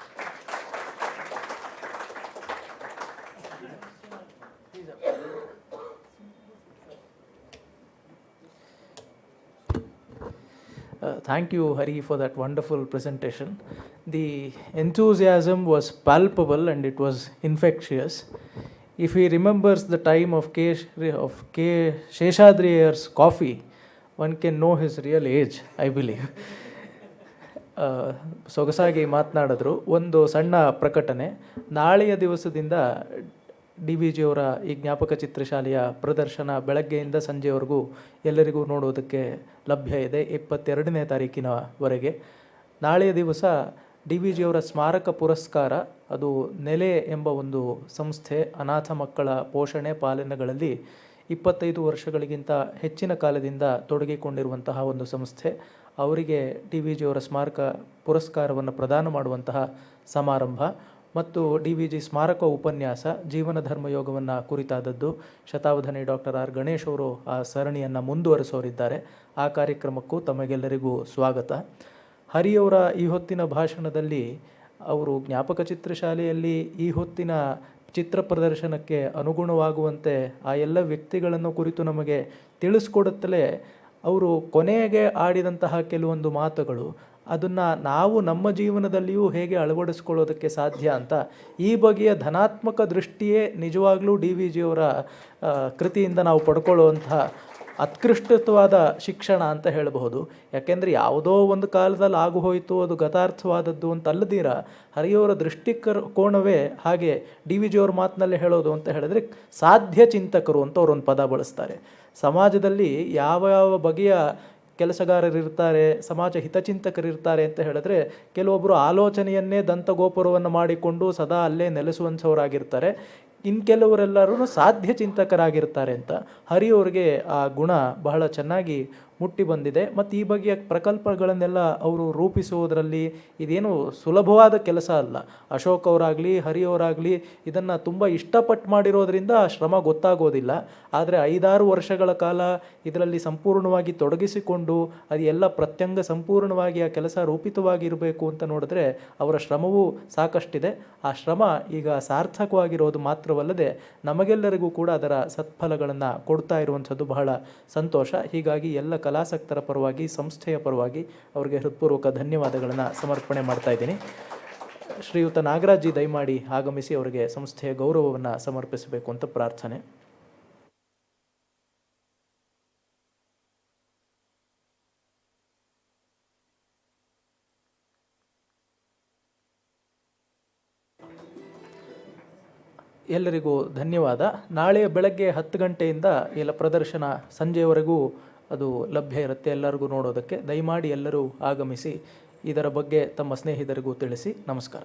Thank you, Hari, for that wonderful presentation. The enthusiasm was palpable and it was infectious. If he remembers the time of K. Sheshadriyar's coffee, one can know his real age, I believe. ಸೊಗಸಾಗಿ ಮಾತನಾಡಿದ್ರು. ಒಂದು ಸಣ್ಣ ಪ್ರಕಟಣೆ, ನಾಳೆಯ ದಿವಸದಿಂದ DVG ಅವರ ಈ ಜ್ಞಾಪಕ ಚಿತ್ರಶಾಲೆಯ ಪ್ರದರ್ಶನ ಬೆಳಗ್ಗೆಯಿಂದ ಸಂಜೆವರೆಗೂ ಎಲ್ಲರಿಗೂ ನೋಡೋದಕ್ಕೆ ಲಭ್ಯ ಇದೆ, 22ನೇ ತಾರೀಕಿನವರೆಗೆ. ನಾಳೆಯ ದಿವಸ DVG ಅವರ ಸ್ಮಾರಕ ಪುರಸ್ಕಾರ, ಅದು ನೆಲೆ ಎಂಬ ಒಂದು ಸಂಸ್ಥೆ ಅನಾಥ ಮಕ್ಕಳ ಪೋಷಣೆ ಪಾಲನೆಗಳಲ್ಲಿ 25 ವರ್ಷಗಳಿಗಿಂತ ಹೆಚ್ಚಿನ ಕಾಲದಿಂದ ತೊಡಗಿಕೊಂಡಿರುವಂತಹ ಒಂದು ಸಂಸ್ಥೆ, ಅವರಿಗೆ DVG ಅವರ ಸ್ಮಾರಕ ಪುರಸ್ಕಾರವನ್ನು ಪ್ರದಾನ ಮಾಡುವಂತಹ ಸಮಾರಂಭ ಮತ್ತು DVG ಸ್ಮಾರಕ ಉಪನ್ಯಾಸ ಜೀವನ ಧರ್ಮಯೋಗವನ್ನು ಕುರಿತಾದದ್ದು. ಶತಾವಧಾನಿ ಡಾಕ್ಟರ್ ಆರ್ ಗಣೇಶ್ ಅವರು ಆ ಸರಣಿಯನ್ನು ಮುಂದುವರಿಸೋರಿದ್ದಾರೆ. ಆ ಕಾರ್ಯಕ್ರಮಕ್ಕೂ ತಮಗೆಲ್ಲರಿಗೂ ಸ್ವಾಗತ. ಹರಿಯವರ ಈ ಹೊತ್ತಿನ ಭಾಷಣದಲ್ಲಿ ಅವರು ಜ್ಞಾಪಕ ಚಿತ್ರಶಾಲೆಯಲ್ಲಿ ಈ ಹೊತ್ತಿನ ಚಿತ್ರ ಪ್ರದರ್ಶನಕ್ಕೆ ಅನುಗುಣವಾಗುವಂತೆ ಆ ಎಲ್ಲ ವ್ಯಕ್ತಿಗಳನ್ನು ಕುರಿತು ನಮಗೆ ತಿಳಿಸ್ಕೊಡುತ್ತಲೇ ಅವರು ಕೊನೆಗೆ ಆಡಿದಂತಹ ಕೆಲವೊಂದು ಮಾತುಗಳು ಅದನ್ನು ನಾವು ನಮ್ಮ ಜೀವನದಲ್ಲಿಯೂ ಹೇಗೆ ಅಳವಡಿಸ್ಕೊಳ್ಳೋದಕ್ಕೆ ಸಾಧ್ಯ ಅಂತ ಈ ಬಗೆಯ ಧನಾತ್ಮಕ ದೃಷ್ಟಿಯೇ ನಿಜವಾಗ್ಲೂ DVG ಅವರ ಕೃತಿಯಿಂದ ನಾವು ಪಡ್ಕೊಳ್ಳುವಂತಹ ಉತ್ಕೃಷ್ಟವಾದ ಶಿಕ್ಷಣ ಅಂತ ಹೇಳಬಹುದು. ಯಾಕೆಂದರೆ ಯಾವುದೋ ಒಂದು ಕಾಲದಲ್ಲಿ ಆಗು ಹೋಯಿತು, ಅದು ಗತಾರ್ಥವಾದದ್ದು ಅಂತ ಅಲ್ಲದಿರ ಹರಿಯವರ ಕೋಣವೇ ಹಾಗೆ. DVG ಅವ್ರ ಮಾತಿನಲ್ಲೇ ಹೇಳೋದು ಅಂತ ಹೇಳಿದ್ರೆ ಸಾಧ್ಯ ಚಿಂತಕರು ಅಂತ ಅವರೊಂದು ಪದ ಬಳಸ್ತಾರೆ. ಸಮಾಜದಲ್ಲಿ ಯಾವ ಬಗೆಯ ಕೆಲಸಗಾರರಿರ್ತಾರೆ, ಸಮಾಜ ಹಿತಚಿಂತಕರಿರ್ತಾರೆ ಅಂತ ಹೇಳಿದ್ರೆ ಕೆಲವೊಬ್ಬರು ಆಲೋಚನೆಯನ್ನೇ ದಂತಗೋಪುರವನ್ನು ಮಾಡಿಕೊಂಡು ಸದಾ ಅಲ್ಲೇ ನೆಲೆಸುವಂಥವರಾಗಿರ್ತಾರೆ. ಇನ್ನು ಕೆಲವರೆಲ್ಲರೂ ಸಾಧ್ಯ ಚಿಂತಕರಾಗಿರ್ತಾರೆ ಅಂತ. ಹರಿಯವರಿಗೆ ಆ ಗುಣ ಬಹಳ ಚೆನ್ನಾಗಿ ಮುಟ್ಟಿ ಬಂದಿದೆ. ಮತ್ತು ಈ ಬಗೆಯ ಪ್ರಕಲ್ಪಗಳನ್ನೆಲ್ಲ ಅವರು ರೂಪಿಸುವುದರಲ್ಲಿ ಇದೇನು ಸುಲಭವಾದ ಕೆಲಸ ಅಲ್ಲ. ಅಶೋಕ್ ಅವರಾಗಲಿ ಹರಿಯವರಾಗಲಿ ಇದನ್ನು ತುಂಬ ಇಷ್ಟಪಟ್ಟು ಮಾಡಿರೋದ್ರಿಂದ ಆ ಶ್ರಮ ಗೊತ್ತಾಗೋದಿಲ್ಲ. ಆದರೆ 5-6 ವರ್ಷಗಳ ಕಾಲ ಇದರಲ್ಲಿ ಸಂಪೂರ್ಣವಾಗಿ ತೊಡಗಿಸಿಕೊಂಡು ಅದು ಎಲ್ಲ ಪ್ರತ್ಯಂಗ ಸಂಪೂರ್ಣವಾಗಿ ಆ ಕೆಲಸ ರೂಪಿತವಾಗಿರಬೇಕು ಅಂತ ನೋಡಿದ್ರೆ ಅವರ ಶ್ರಮವೂ ಸಾಕಷ್ಟಿದೆ. ಆ ಶ್ರಮ ಈಗ ಸಾರ್ಥಕವಾಗಿರೋದು ಮಾತ್ರವಲ್ಲದೆ ನಮಗೆಲ್ಲರಿಗೂ ಕೂಡ ಅದರ ಸತ್ಫಲಗಳನ್ನು ಕೊಡ್ತಾ ಇರುವಂಥದ್ದು ಬಹಳ ಸಂತೋಷ. ಹೀಗಾಗಿ ಎಲ್ಲ ಕಲಾಸಕ್ತರ ಪರವಾಗಿ, ಸಂಸ್ಥೆಯ ಪರವಾಗಿ ಅವರಿಗೆ ಹೃತ್ಪೂರ್ವಕ ಧನ್ಯವಾದಗಳನ್ನು ಸಮರ್ಪಣೆ ಮಾಡ್ತಾ ಇದ್ದೀನಿ. ಶ್ರೀಯುತ ನಾಗರಾಜ್ ಜಿ ದಯಮಾಡಿ ಆಗಮಿಸಿ ಅವರಿಗೆ ಸಂಸ್ಥೆಯ ಗೌರವವನ್ನು ಸಮರ್ಪಿಸಬೇಕು ಅಂತ ಪ್ರಾರ್ಥನೆ. ಎಲ್ಲರಿಗೂ ಧನ್ಯವಾದ. ನಾಳೆ ಬೆಳಗ್ಗೆ 10 ಗಂಟೆಯಿಂದ ಎಲ್ಲ ಪ್ರದರ್ಶನ ಸಂಜೆಯವರೆಗೂ ಅದು ಲಭ್ಯ ಇರುತ್ತೆ ಎಲ್ಲರಿಗೂ ನೋಡೋದಕ್ಕೆ. ದಯಮಾಡಿ ಎಲ್ಲರೂ ಆಗಮಿಸಿ ಇದರ ಬಗ್ಗೆ ತಮ್ಮ ಸ್ನೇಹಿತರಿಗೂ ತಿಳಿಸಿ. ನಮಸ್ಕಾರ.